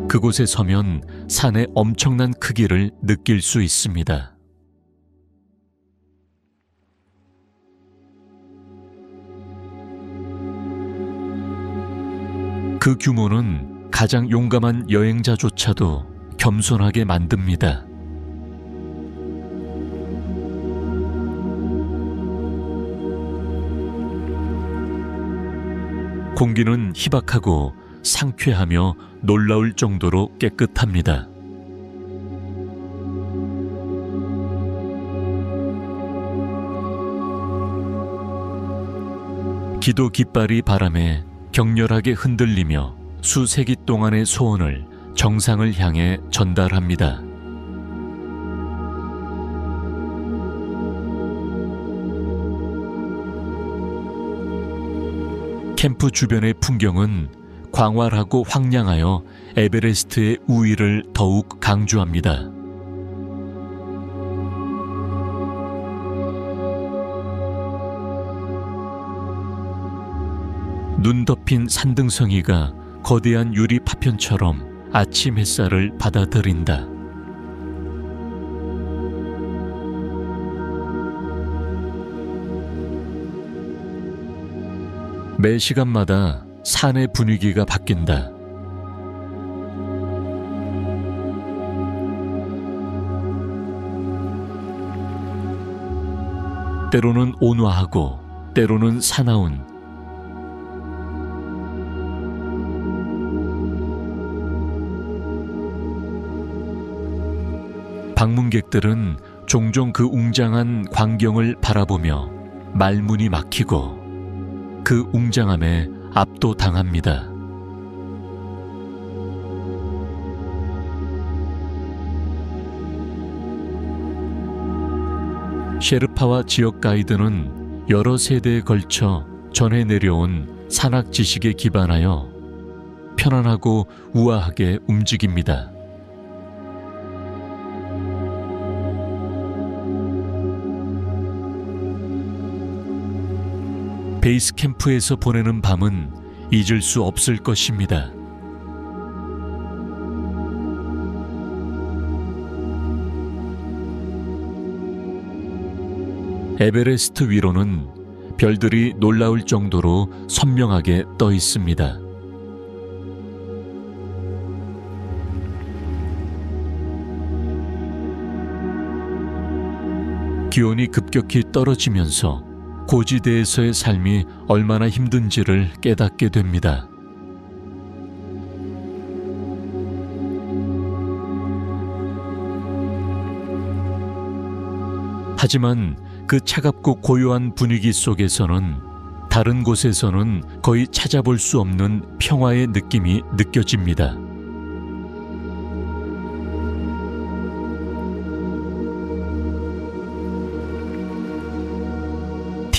그곳에 서면 산의 엄청난 크기를 느낄 수 있습니다. 그 규모는 가장 용감한 여행자조차도 겸손하게 만듭니다. 공기는 희박하고 상쾌하며 놀라울 정도로 깨끗합니다. 기도 깃발이 바람에 격렬하게 흔들리며 수세기 동안의 소원을 정상을 향해 전달합니다. 캠프 주변의 풍경은 광활하고 황량하여 에베레스트의 우위를 더욱 강조합니다. 눈 덮인 산등성이가 거대한 유리 파편처럼 아침 햇살을 받아들인다. 매 시간마다 산의 분위기가 바뀐다. 때로는 온화하고 때로는 사나운, 방문객들은 종종 그 웅장한 광경을 바라보며 말문이 막히고 그 웅장함에 압도당합니다. 셰르파와 지역 가이드는 여러 세대에 걸쳐 전해 내려온 산악 지식에 기반하여 편안하고 우아하게 움직입니다. 베이스 캠프에서 보내는 밤은 잊을 수 없을 것입니다. 에베레스트 위로는 별들이 놀라울 정도로 선명하게 떠 있습니다. 기온이 급격히 떨어지면서 고지대에서의 삶이 얼마나 힘든지를 깨닫게 됩니다. 하지만 그 차갑고 고요한 분위기 속에서는 다른 곳에서는 거의 찾아볼 수 없는 평화의 느낌이 느껴집니다.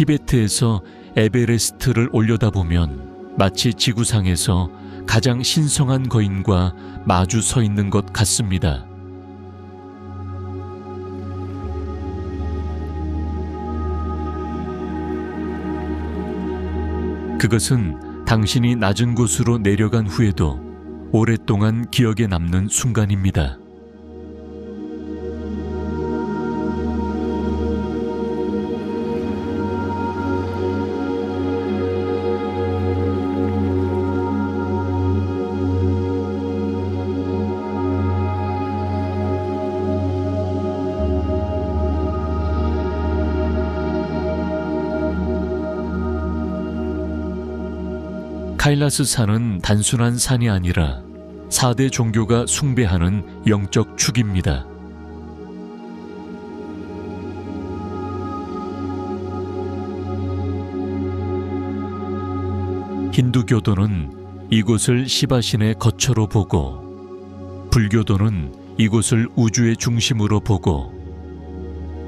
티베트에서 에베레스트를 올려다보면 마치 지구상에서 가장 신성한 거인과 마주 서 있는 것 같습니다. 그것은 당신이 낮은 곳으로 내려간 후에도 오랫동안 기억에 남는 순간입니다. 카일라스 산은 단순한 산이 아니라 4대 종교가 숭배하는 영적 축입니다. 힌두교도는 이곳을 시바신의 거처로 보고, 불교도는 이곳을 우주의 중심으로 보고,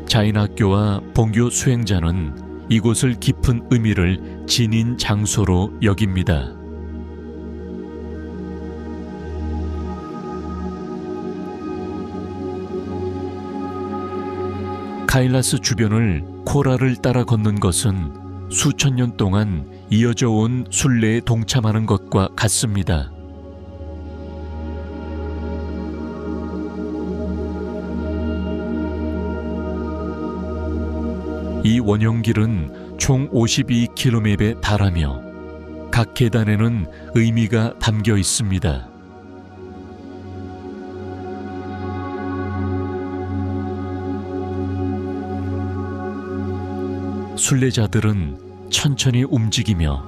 자인학교와 본교 수행자는 이곳을 깊은 의미를 지닌 장소로 여깁니다. 카일라스 주변을 코라를 따라 걷는 것은 수천 년 동안 이어져 온 순례에 동참하는 것과 같습니다. 이 원형길은 총 52km에 달하며 각 계단에는 의미가 담겨 있습니다. 순례자들은 천천히 움직이며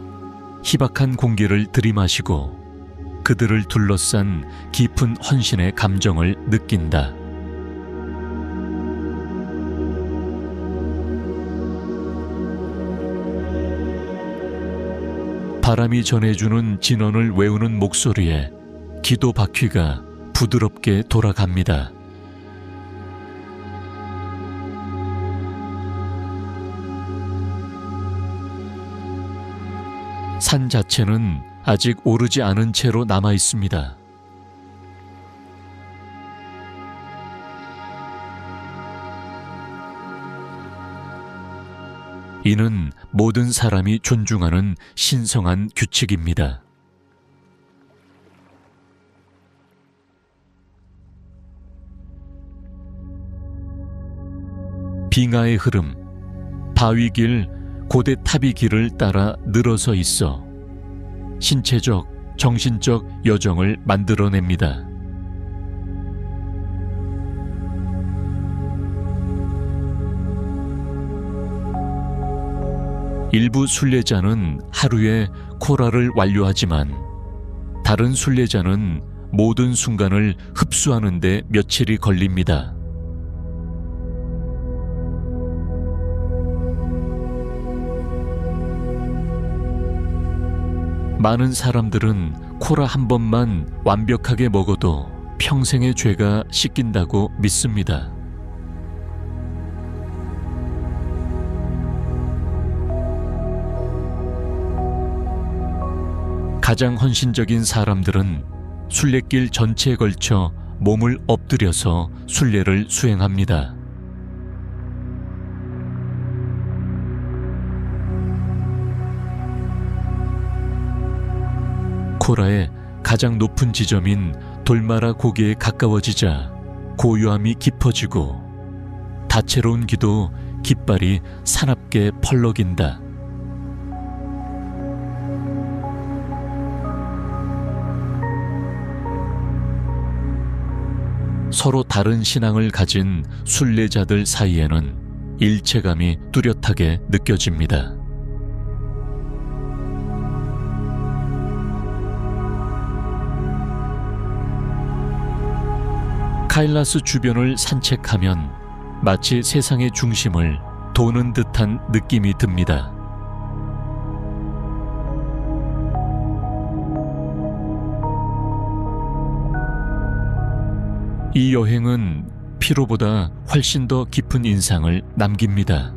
희박한 공기를 들이마시고 그들을 둘러싼 깊은 헌신의 감정을 느낀다. 바람이 전해주는 진언을 외우는 목소리에 기도 바퀴가 부드럽게 돌아갑니다. 산 자체는 아직 오르지 않은 채로 남아 있습니다. 이는 모든 사람이 존중하는 신성한 규칙입니다. 빙하의 흐름, 바위길, 고대 탑이 길을 따라 늘어서 있어 신체적, 정신적 여정을 만들어냅니다. 일부 순례자는 하루에 코라를 완료하지만 다른 순례자는 모든 순간을 흡수하는 데 며칠이 걸립니다. 많은 사람들은 코라 한 번만 완벽하게 먹어도 평생의 죄가 씻긴다고 믿습니다. 가장 헌신적인 사람들은 순례길 전체에 걸쳐 몸을 엎드려서 순례를 수행합니다. 코라의 가장 높은 지점인 돌마라 고개에 가까워지자 고요함이 깊어지고 다채로운 기도 깃발이 사납게 펄럭인다. 서로 다른 신앙을 가진 순례자들 사이에는 일체감이 뚜렷하게 느껴집니다. 카일라스 주변을 산책하면 마치 세상의 중심을 도는 듯한 느낌이 듭니다. 이 여행은 피로보다 훨씬 더 깊은 인상을 남깁니다.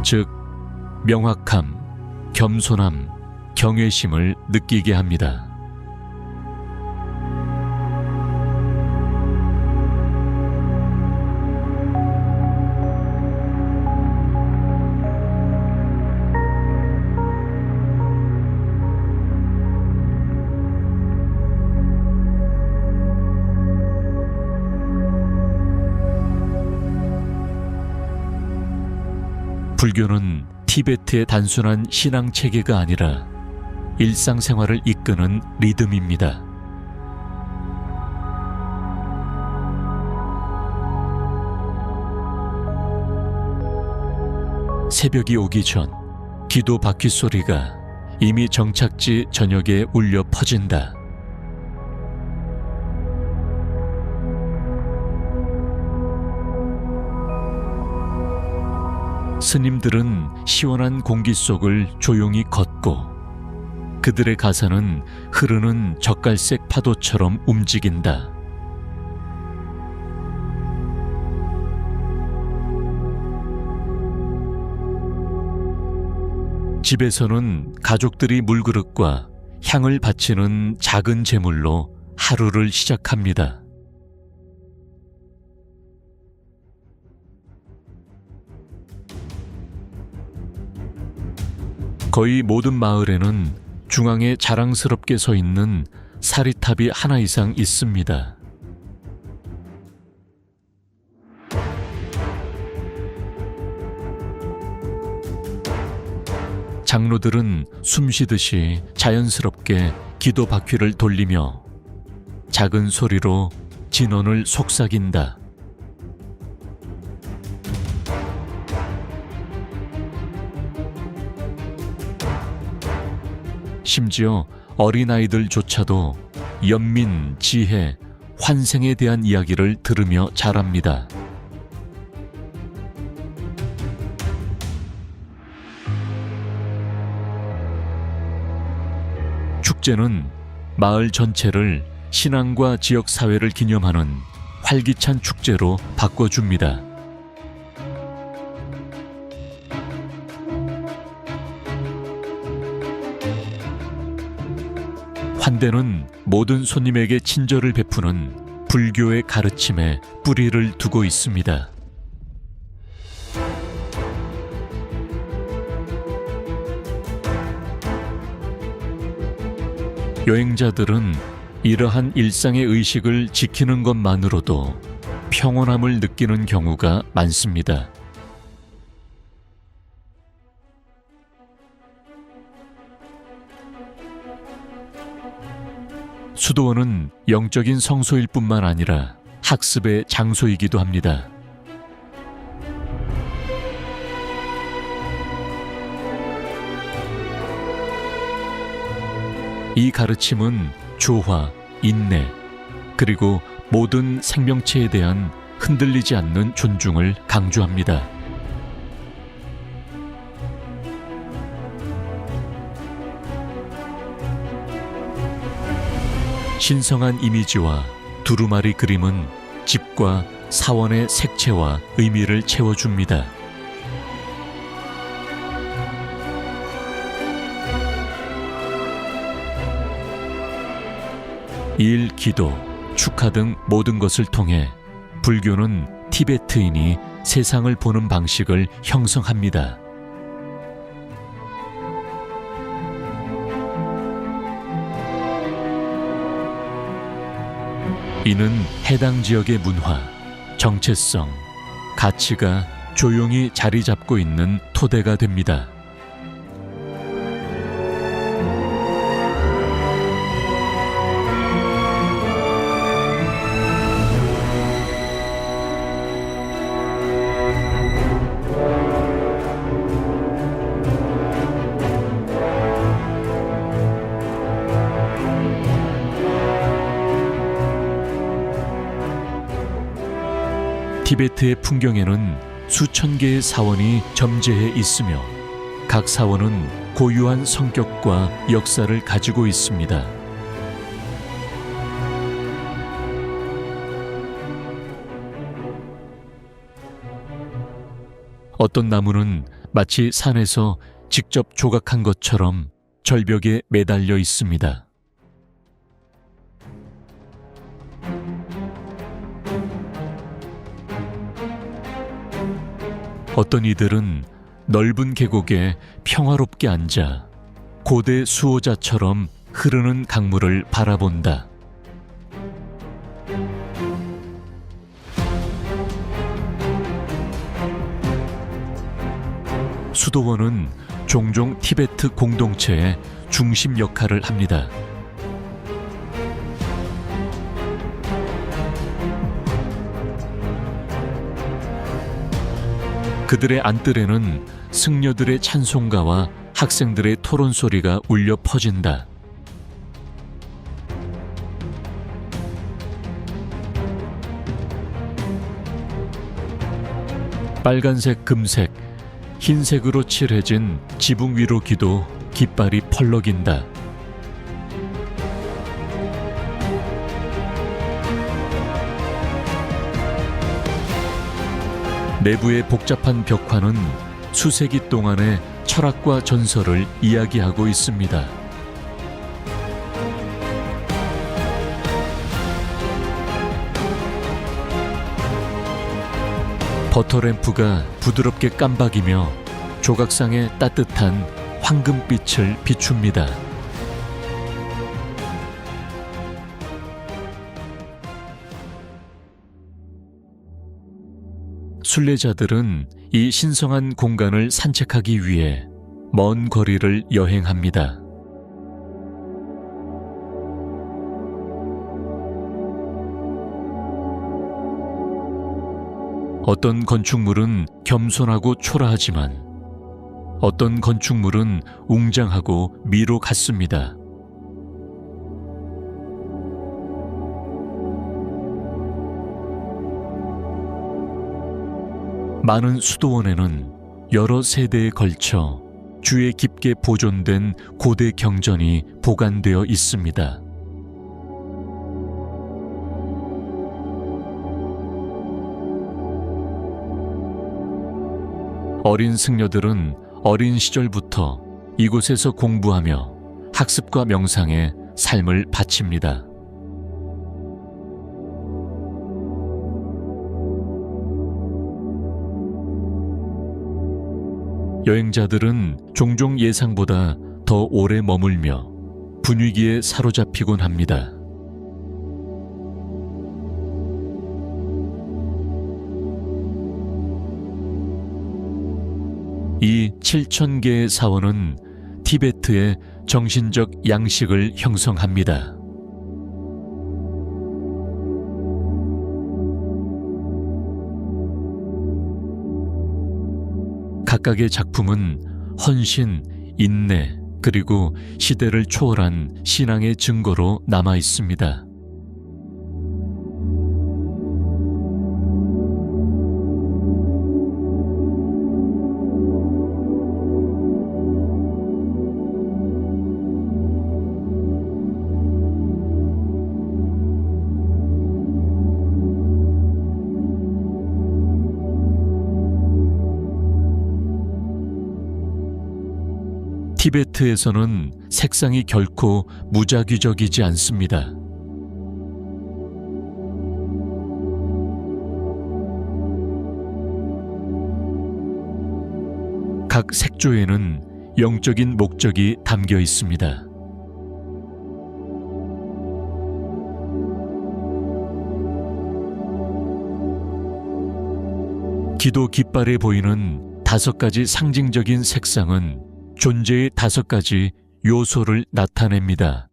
즉, 명확함, 겸손함, 경외심을 느끼게 합니다. 불교는 티베트의 단순한 신앙 체계가 아니라 일상생활을 이끄는 리듬입니다. 새벽이 오기 전 기도 바퀴 소리가 이미 정착지 저녁에 울려 퍼진다. 스님들은 시원한 공기 속을 조용히 걷고 그들의 가사는 흐르는 젓갈색 파도처럼 움직인다. 집에서는 가족들이 물그릇과 향을 바치는 작은 제물로 하루를 시작합니다. 거의 모든 마을에는 중앙에 자랑스럽게 서 있는 사리탑이 하나 이상 있습니다. 장로들은 숨쉬듯이 자연스럽게 기도 바퀴를 돌리며 작은 소리로 진언을 속삭인다. 심지어 어린아이들조차도 연민, 지혜, 환생에 대한 이야기를 들으며 자랍니다. 축제는 마을 전체를 신앙과 지역 사회를 기념하는 활기찬 축제로 바꿔줍니다. 환대는 모든 손님에게 친절을 베푸는 불교의 가르침에 뿌리를 두고 있습니다. 여행자들은 이러한 일상의 의식을 지키는 것만으로도 평온함을 느끼는 경우가 많습니다. 수도원은 영적인 성소일 뿐만 아니라 학습의 장소이기도 합니다. 이 가르침은 조화, 인내, 그리고 모든 생명체에 대한 흔들리지 않는 존중을 강조합니다. 신성한 이미지와 두루마리 그림은 집과 사원의 색채와 의미를 채워줍니다. 일, 기도, 축하 등 모든 것을 통해 불교는 티베트인이 세상을 보는 방식을 형성합니다. 이는 해당 지역의 문화, 정체성, 가치가 조용히 자리 잡고 있는 토대가 됩니다. 티베트의 풍경에는 수천 개의 사원이 점재해 있으며 각 사원은 고유한 성격과 역사를 가지고 있습니다. 어떤 나무는 마치 산에서 직접 조각한 것처럼 절벽에 매달려 있습니다. 어떤 이들은 넓은 계곡에 평화롭게 앉아 고대 수호자처럼 흐르는 강물을 바라본다. 수도원은 종종 티베트 공동체의 중심 역할을 합니다. 그들의 안뜰에는 승려들의 찬송가와 학생들의 토론 소리가 울려 퍼진다. 빨간색, 금색, 흰색으로 칠해진 지붕 위로 기도 깃발이 펄럭인다. 내부의 복잡한 벽화는 수세기 동안의 철학과 전설을 이야기하고 있습니다. 버터램프가 부드럽게 깜박이며 조각상의 따뜻한 황금빛을 비춥니다. 순례자들은 이 신성한 공간을 산책하기 위해 먼 거리를 여행합니다. 어떤 건축물은 겸손하고 초라하지만 어떤 건축물은 웅장하고 미로 같습니다. 많은 수도원에는 여러 세대에 걸쳐 주에 깊게 보존된 고대 경전이 보관되어 있습니다. 어린 승려들은 어린 시절부터 이곳에서 공부하며 학습과 명상에 삶을 바칩니다. 여행자들은 종종 예상보다 더 오래 머물며 분위기에 사로잡히곤 합니다. 이 7,000개의 사원은 티베트의 정신적 양식을 형성합니다. 각각의 작품은 헌신, 인내, 그리고 시대를 초월한 신앙의 증거로 남아 있습니다. 티베트에서는 색상이 결코 무작위적이지 않습니다. 각 색조에는 영적인 목적이 담겨 있습니다. 기도 깃발에 보이는 5가지 상징적인 색상은 존재의 5가지 요소를 나타냅니다.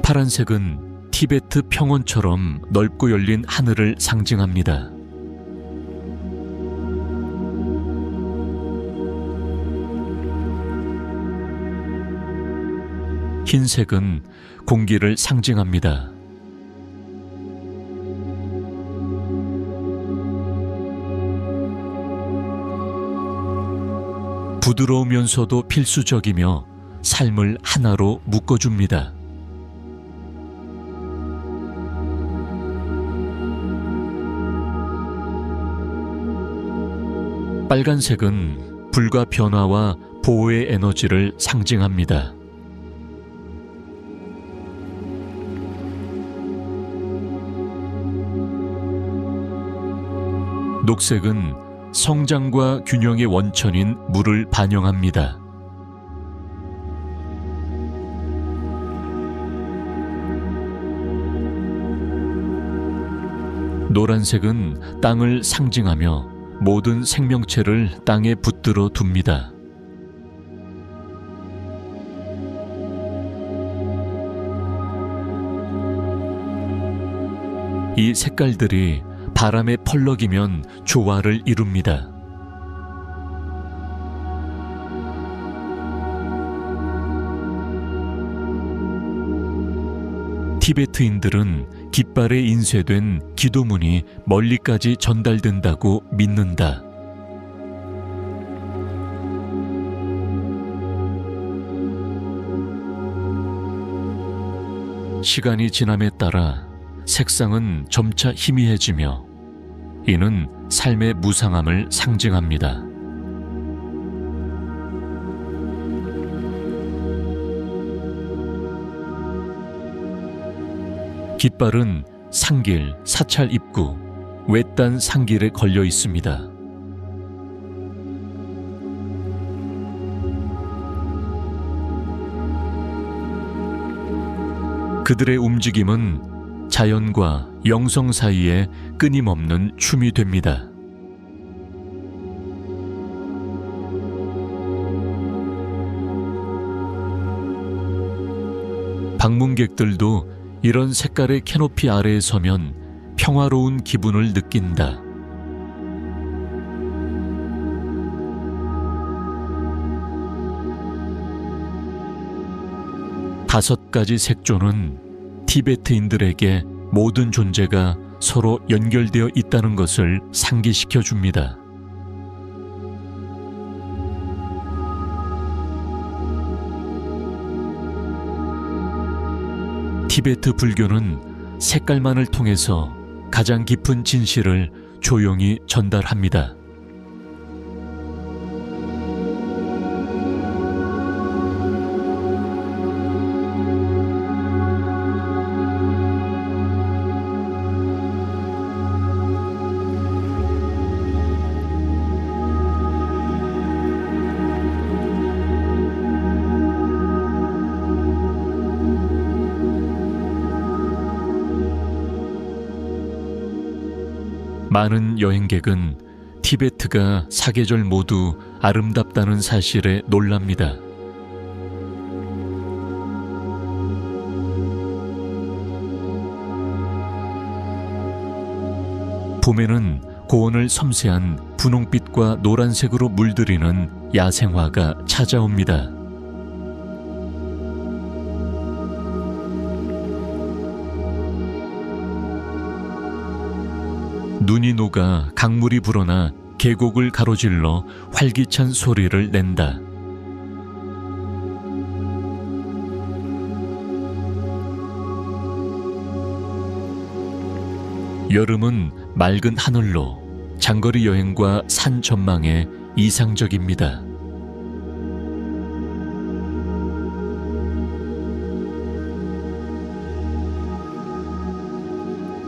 파란색은 티베트 평원처럼 넓고 열린 하늘을 상징합니다. 흰색은 공기를 상징합니다. 부드러우면서도 필수적이며 삶을 하나로 묶어줍니다. 빨간색은 불과 변화와 보호의 에너지를 상징합니다. 녹색은 성장과 균형의 원천인 물을 반영합니다. 노란색은 땅을 상징하며 모든 생명체를 땅에 붙들어 둡니다. 이 색깔들이 바람에 펄럭이면 조화를 이룹니다. 티베트인들은 깃발에 인쇄된 기도문이 멀리까지 전달된다고 믿는다. 시간이 지남에 따라 색상은 점차 희미해지며 이는 삶의 무상함을 상징합니다. 깃발은 상길, 사찰 입구, 외딴 상길에 걸려 있습니다. 그들의 움직임은 자연과 영성 사이에 끊임없는 춤이 됩니다. 방문객들도 이런 색깔의 캐노피 아래에 서면 평화로운 기분을 느낀다. 다섯 가지 색조는 티베트인들에게 모든 존재가 서로 연결되어 있다는 것을 상기시켜 줍니다. 티베트 불교는 색깔만을 통해서 가장 깊은 진실을 조용히 전달합니다. 많은 여행객은 티베트가 사계절 모두 아름답다는 사실에 놀랍니다. 봄에는 고원을 섬세한 분홍빛과 노란색으로 물들이는 야생화가 찾아옵니다. 눈이 녹아 강물이 불어나 계곡을 가로질러 활기찬 소리를 낸다. 여름은 맑은 하늘로 장거리 여행과 산 전망에 이상적입니다.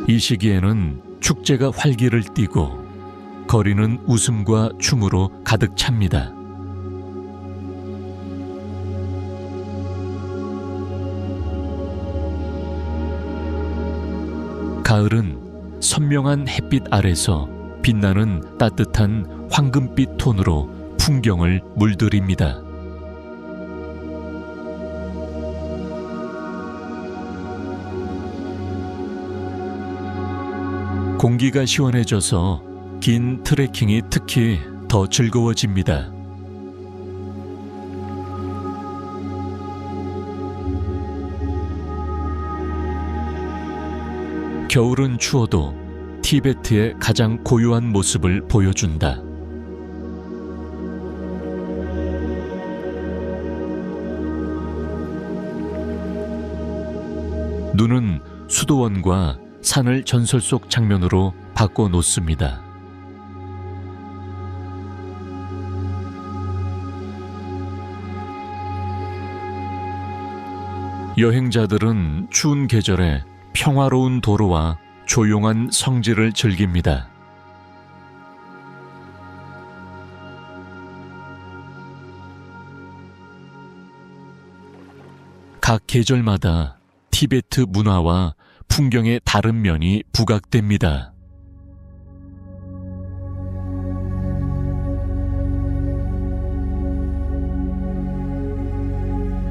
이 시기에는 축제가 활기를 띠고 거리는 웃음과 춤으로 가득 찹니다. 가을은 선명한 햇빛 아래서 빛나는 따뜻한 황금빛 톤으로 풍경을 물들입니다. 공기가 시원해져서 긴 트레킹이 특히 더 즐거워집니다. 겨울은 추워도 티베트의 가장 고요한 모습을 보여준다. 눈은 수도원과 산을 전설 속 장면으로 바꿔놓습니다. 여행자들은 추운 계절에 평화로운 도로와 조용한 성지를 즐깁니다. 각 계절마다 티베트 문화와 풍경의 다른 면이 부각됩니다.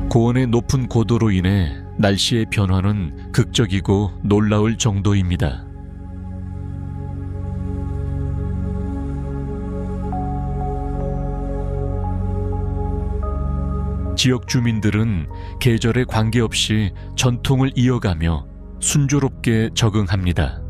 고원의 높은 고도로 인해 날씨의 변화는 극적이고 놀라울 정도입니다. 지역 주민들은 계절에 관계없이 전통을 이어가며 순조롭게 적응합니다.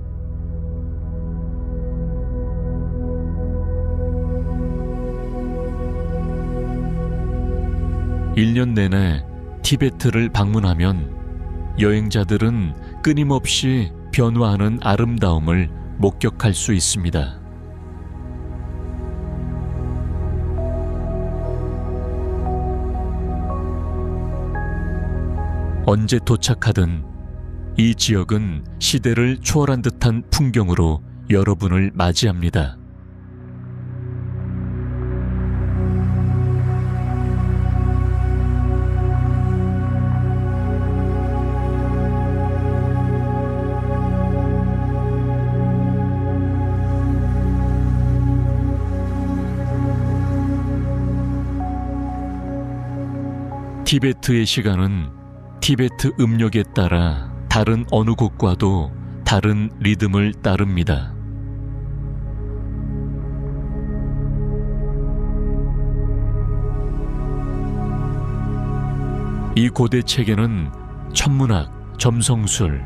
(1년) 내내 티베트를 방문하면 여행자들은 끊임없이 변화하는 아름다움을 목격할 수 있습니다. 언제 도착하든 이 지역은 시대를 초월한 듯한 풍경으로 여러분을 맞이합니다. 티베트의 시간은 티베트 음력에 따라 다른 어느 곳과도 다른 리듬을 따릅니다. 이 고대 체계는 천문학, 점성술,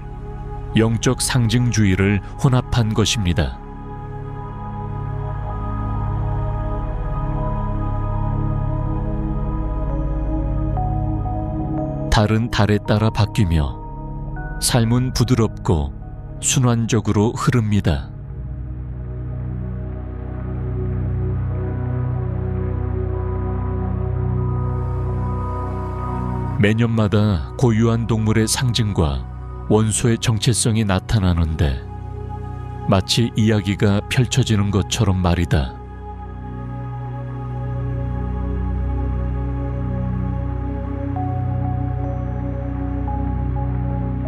영적 상징주의를 혼합한 것입니다. 달은 달에 따라 바뀌며 삶은 부드럽고 순환적으로 흐릅니다. 매년마다 고유한 동물의 상징과 원소의 정체성이 나타나는데 마치 이야기가 펼쳐지는 것처럼 말이다.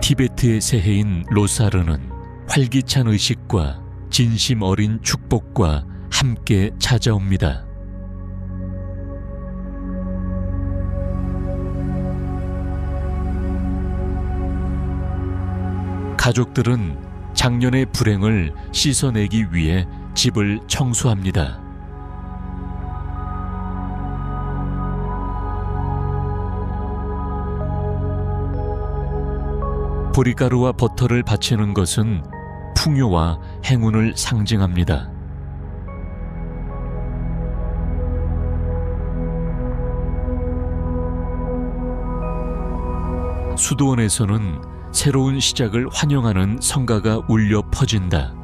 티베트의 새해인 로사르는 활기찬 의식과 진심 어린 축복과 함께 찾아옵니다. 가족들은 작년의 불행을 씻어내기 위해 집을 청소합니다. 보리가루와 버터를 바치는 것은 풍요와 행운을 상징합니다. 수도원에서는 새로운 시작을 환영하는 성가가 울려 퍼진다.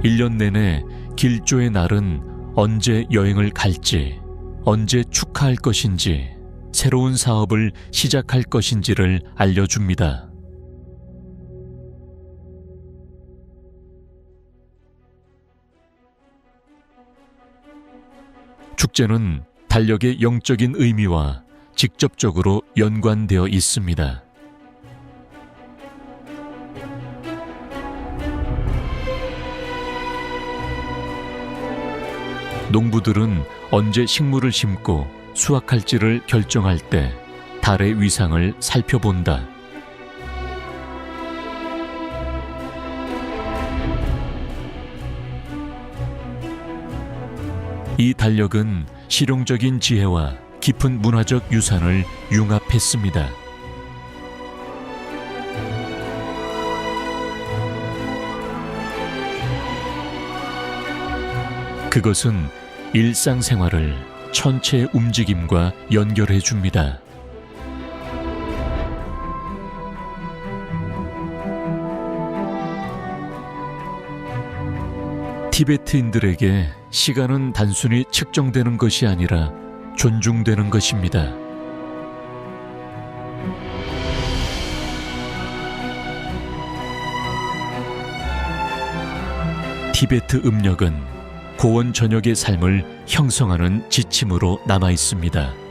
(1년) 내내 길조의 날은 언제 여행을 갈지, 언제 축하할 것인지, 새로운 사업을 시작할 것인지를 알려줍니다. 축제는 달력의 영적인 의미와 직접적으로 연관되어 있습니다. 농부들은 언제 식물을 심고 수확할지를 결정할 때 달의 위상을 살펴본다. 이 달력은 실용적인 지혜와 깊은 문화적 유산을 융합했습니다. 그것은 일상생활을 천체의 움직임과 연결해 줍니다. 티베트인들에게 시간은 단순히 측정되는 것이 아니라 존중되는 것입니다. 티베트 음력은 고원 전역의 삶을 형성하는 지침으로 남아 있습니다.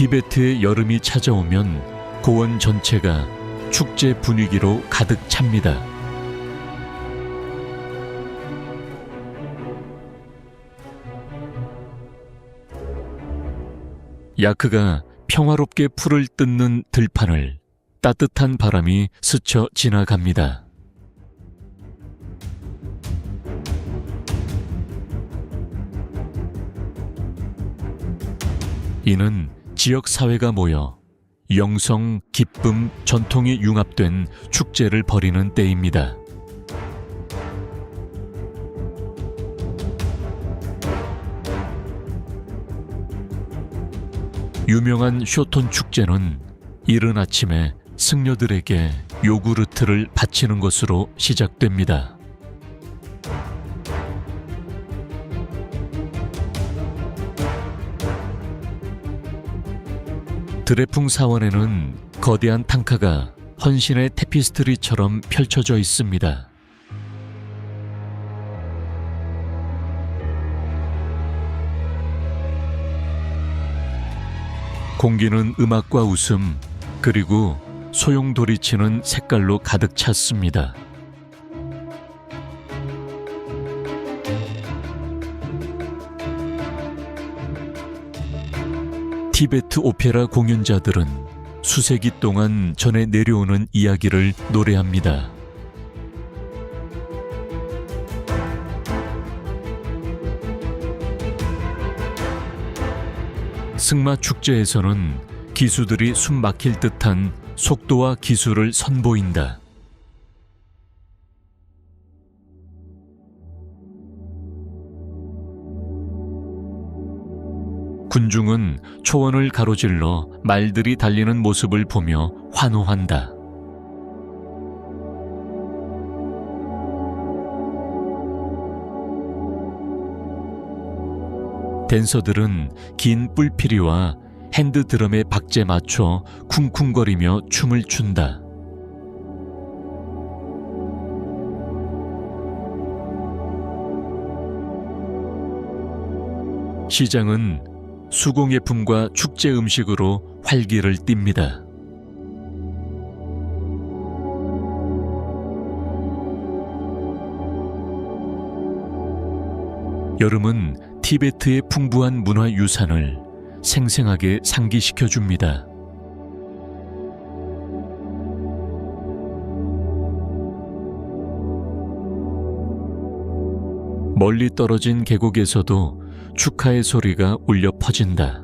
티베트의 여름이 찾아오면 고원 전체가 축제 분위기로 가득 찹니다. 야크가 평화롭게 풀을 뜯는 들판을 따뜻한 바람이 스쳐 지나갑니다. 이는 지역 사회가 모여 영성, 기쁨, 전통이 융합된 축제를 벌이는 때입니다. 유명한 쇼톤 축제는 이른 아침에 승려들에게 요구르트를 바치는 것으로 시작됩니다. 드레풍 사원에는 거대한 탕카가 헌신의 테피스트리처럼 펼쳐져 있습니다. 공기는 음악과 웃음, 그리고 소용돌이치는 색깔로 가득 찼습니다. 티베트 오페라 공연자들은 수세기 동안 전해 내려오는 이야기를 노래합니다. 승마 축제에서는 기수들이 숨 막힐 듯한 속도와 기술을 선보인다. 군중은 초원을 가로질러 말들이 달리는 모습을 보며 환호한다. 댄서들은 긴 뿔피리와 핸드드럼에 박제 맞춰 쿵쿵거리며 춤을 춘다. 시장은 수공예품과 축제 음식으로 활기를 띱니다. 여름은 티베트의 풍부한 문화유산을 생생하게 상기시켜줍니다. 멀리 떨어진 계곡에서도 축하의 소리가 울려 퍼진다.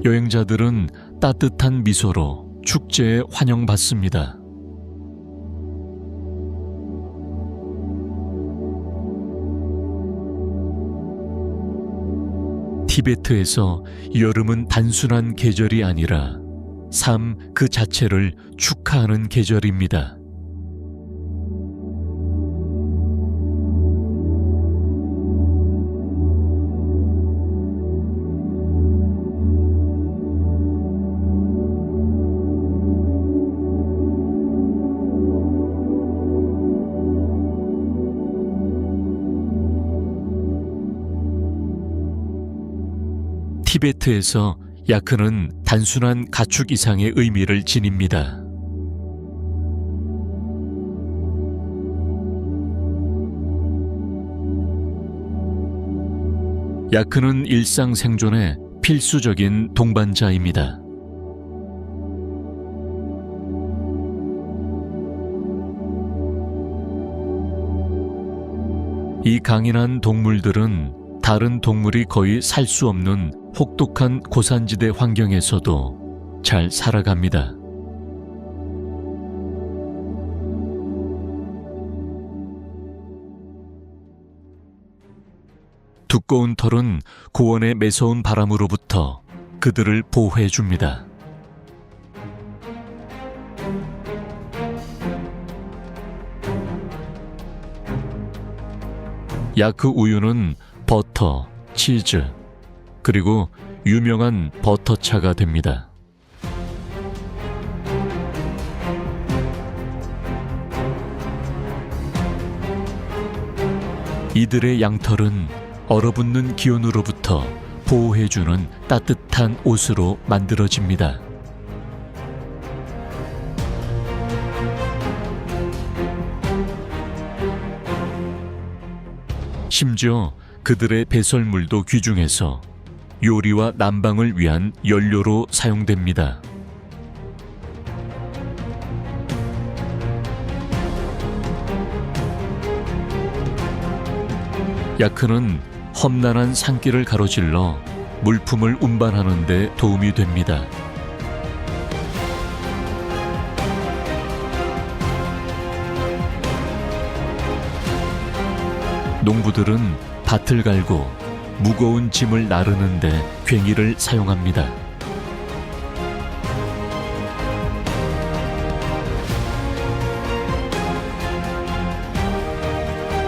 여행자들은 따뜻한 미소로 축제에 환영받습니다. 티베트에서 여름은 단순한 계절이 아니라 삶 그 자체를 축하하는 계절입니다. 티베트에서 야크는 단순한 가축 이상의 의미를 지닙니다. 야크는 일상 생존에 필수적인 동반자입니다. 이 강인한 동물들은 다른 동물이 거의 살 수 없는 혹독한 고산지대 환경에서도 잘 살아갑니다. 두꺼운 털은 고원의 매서운 바람으로부터 그들을 보호해 줍니다. 야크 우유는 버터, 치즈, 그리고 유명한 버터차가 됩니다. 이들의 양털은 얼어붙는 기온으로부터 보호해주는 따뜻한 옷으로 만들어집니다. 심지어 그들의 배설물도 귀중해서 요리와 난방을 위한 연료로 사용됩니다. 야크는 험난한 산길을 가로질러 물품을 운반하는 데 도움이 됩니다. 농부들은 밭을 갈고 무거운 짐을 나르는데 괭이를 사용합니다.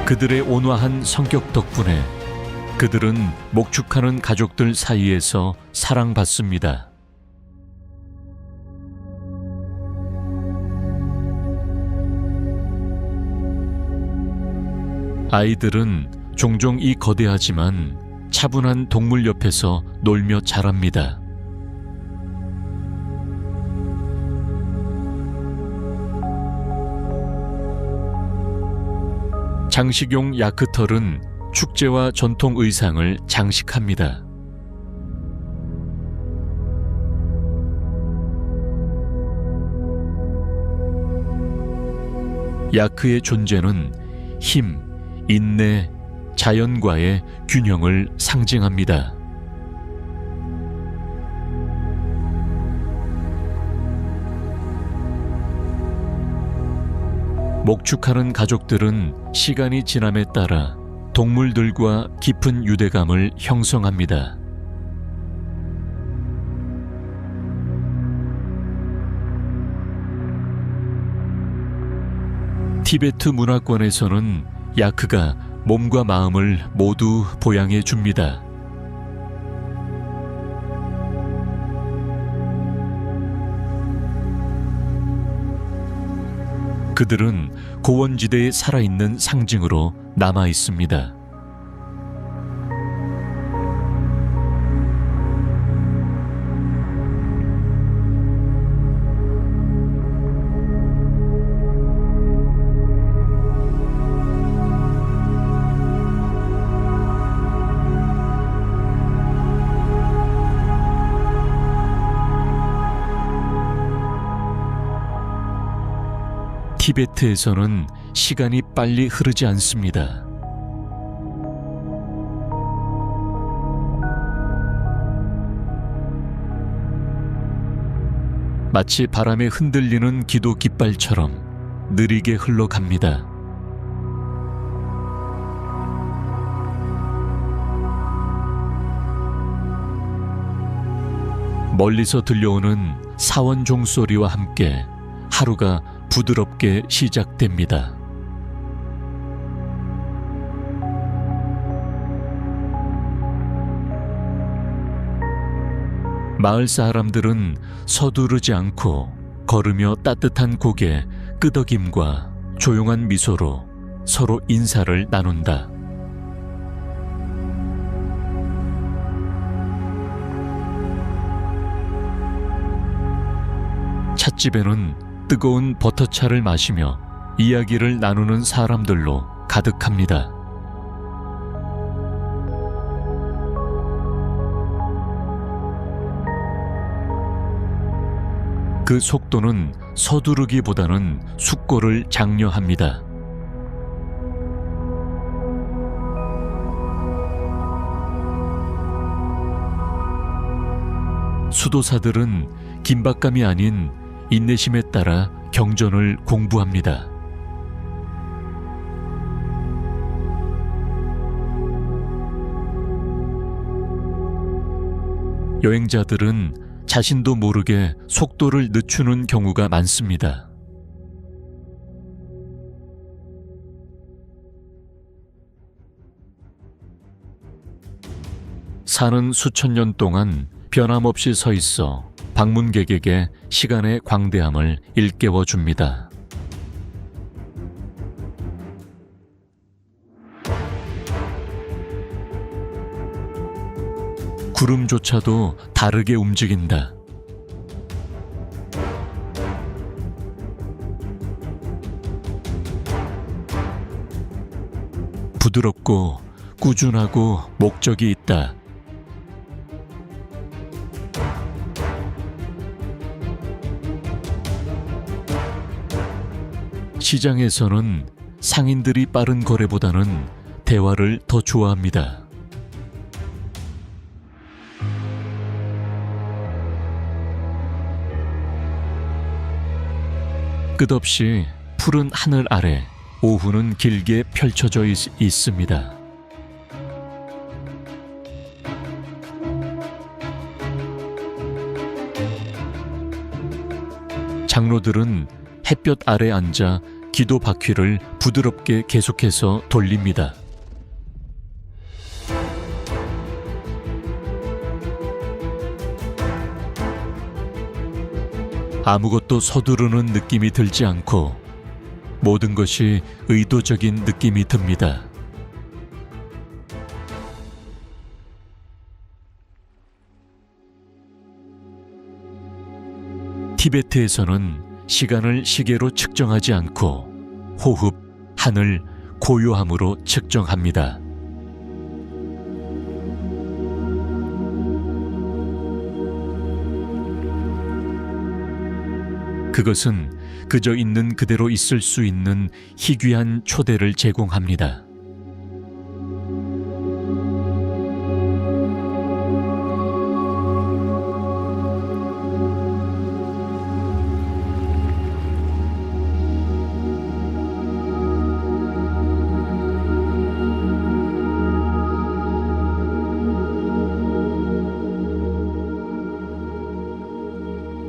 그들의 온화한 성격 덕분에 그들은 목축하는 가족들 사이에서 사랑받습니다. 아이들은 종종 이 거대하지만 차분한 동물 옆에서 놀며 자랍니다. 장식용 야크털은 축제와 전통 의상을 장식합니다. 야크의 존재는 힘, 인내, 자연과의 균형을 상징합니다. 목축하는 가족들은 시간이 지남에 따라 동물들과 깊은 유대감을 형성합니다. 티베트 문화권에서는 야크가 몸과 마음을 모두 보양해 줍니다. 그들은 고원지대에 살아있는 상징으로 남아 있습니다. 티베트에서는 시간이 빨리 흐르지 않습니다. 마치 바람에 흔들리는 기도 깃발처럼 느리게 흘러갑니다. 멀리서 들려오는 사원 종소리와 함께 하루가 부드럽게 시작됩니다. 마을 사람들은 서두르지 않고 걸으며 따뜻한 고개, 끄덕임과 조용한 미소로 서로 인사를 나눈다. 찻집에는 뜨거운 버터차를 마시며 이야기를 나누는 사람들로 가득합니다. 그 속도는 서두르기보다는 숙고를 장려합니다. 수도사들은 긴박감이 아닌 인내심에 따라 경전을 공부합니다. 여행자들은 자신도 모르게 속도를 늦추는 경우가 많습니다. 산은 수천 년 동안 변함없이 서 있어 방문객에게 시간의 광대함을 일깨워 줍니다. 구름조차도 다르게 움직인다. 부드럽고 꾸준하고 목적이 있다. 시장에서는 상인들이 빠른 거래보다는 대화를 더 좋아합니다. 끝없이 푸른 하늘 아래 오후는 길게 펼쳐져 있습니다. 장로들은 햇볕 아래 앉아 기도 바퀴를 부드럽게 계속해서 돌립니다. 아무것도 서두르는 느낌이 들지 않고 모든 것이 의도적인 느낌이 듭니다. 티베트에서는 시간을 시계로 측정하지 않고 호흡, 하늘, 고요함으로 측정합니다. 그것은 그저 있는 그대로 있을 수 있는 희귀한 초대를 제공합니다.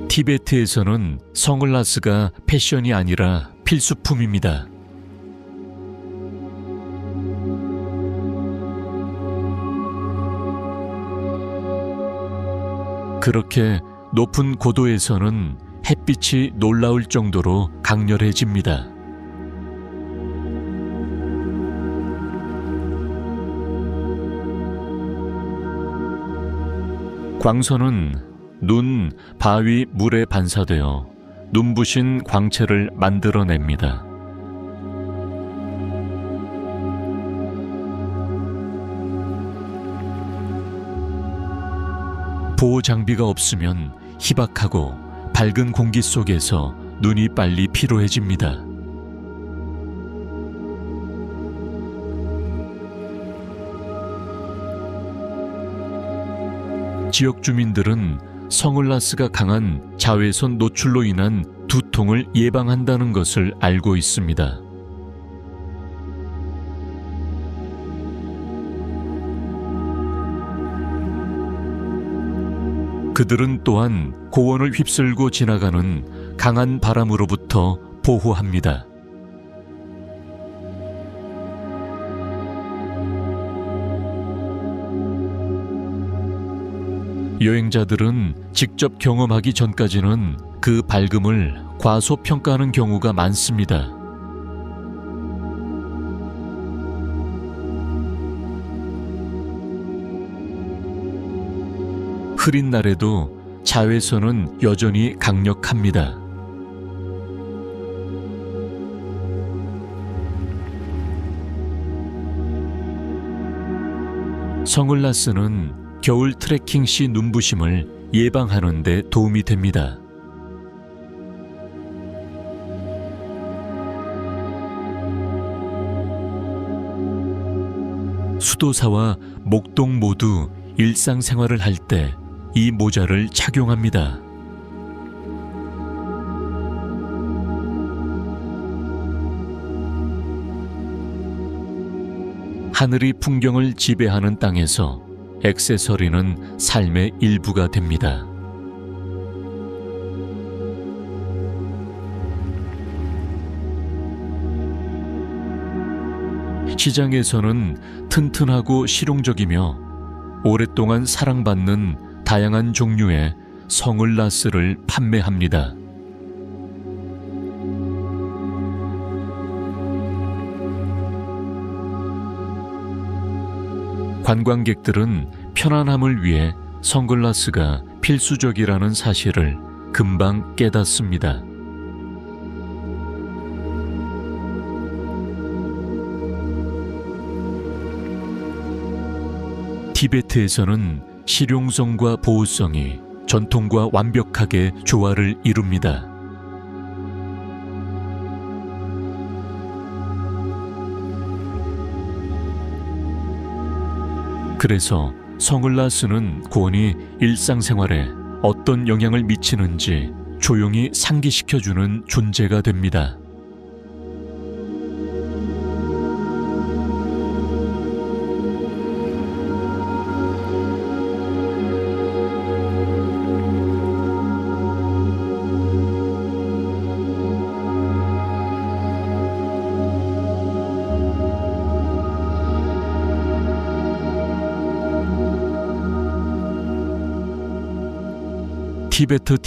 티베트에서는 선글라스가 패션이 아니라 필수품입니다. 그렇게 높은 고도에서는 햇빛이 놀라울 정도로 강렬해집니다. 광선은 눈, 바위, 물에 반사되어 눈부신 광채를 만들어냅니다. 보호 장비가 없으면 희박하고 밝은 공기 속에서 눈이 빨리 피로해집니다. 지역 주민들은 선글라스가 강한 자외선 노출로 인한 두통을 예방한다는 것을 알고 있습니다. 그들은 또한 고원을 휩쓸고 지나가는 강한 바람으로부터 보호합니다. 여행자들은 직접 경험하기 전까지는 그 밝음을 과소평가하는 경우가 많습니다. 흐린 날에도 자외선은 여전히 강력합니다. 선글라스는 겨울 트레킹 시 눈부심을 예방하는 데 도움이 됩니다. 수도사와 목동 모두 일상생활을 할 때 이 모자를 착용합니다. 하늘이 풍경을 지배하는 땅에서 액세서리는 삶의 일부가 됩니다. 시장에서는 튼튼하고 실용적이며 오랫동안 사랑받는 다양한 종류의 선글라스를 판매합니다. 관광객들은 편안함을 위해 선글라스가 필수적이라는 사실을 금방 깨닫습니다. 티베트에서는 실용성과 보호성이 전통과 완벽하게 조화를 이룹니다. 그래서 선글라스는 고온이 일상생활에 어떤 영향을 미치는지 조용히 상기시켜주는 존재가 됩니다.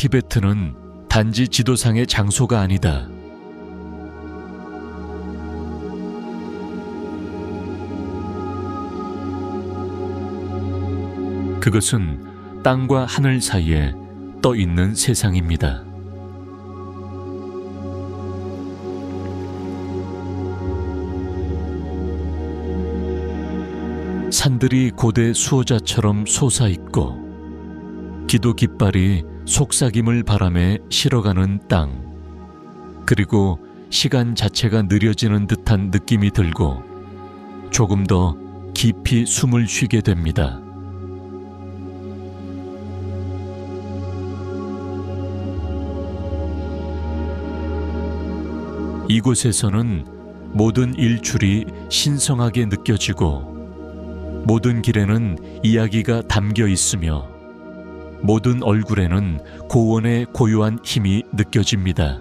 티베트는 단지 지도상의 장소가 아니다. 그것은 땅과 하늘 사이에 떠 있는 세상입니다. 산들이 고대 수호자처럼 솟아있고 기도 깃발이 속삭임을 바람에 실어가는 땅, 그리고 시간 자체가 느려지는 듯한 느낌이 들고 조금 더 깊이 숨을 쉬게 됩니다. 이곳에서는 모든 일출이 신성하게 느껴지고 모든 길에는 이야기가 담겨 있으며 모든 얼굴에는 고원의 고요한 힘이 느껴집니다.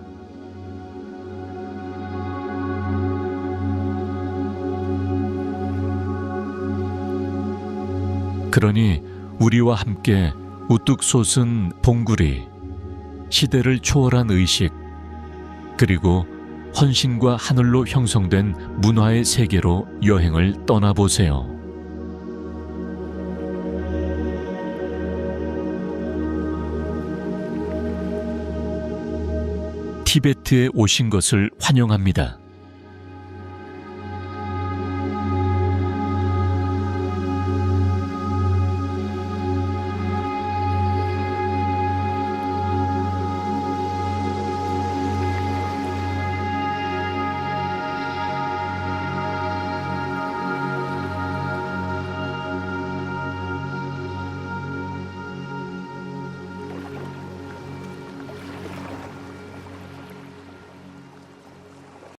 그러니 우리와 함께 우뚝 솟은 봉구리, 시대를 초월한 의식, 그리고 헌신과 하늘로 형성된 문화의 세계로 여행을 떠나보세요. 티베트에 오신 것을 환영합니다.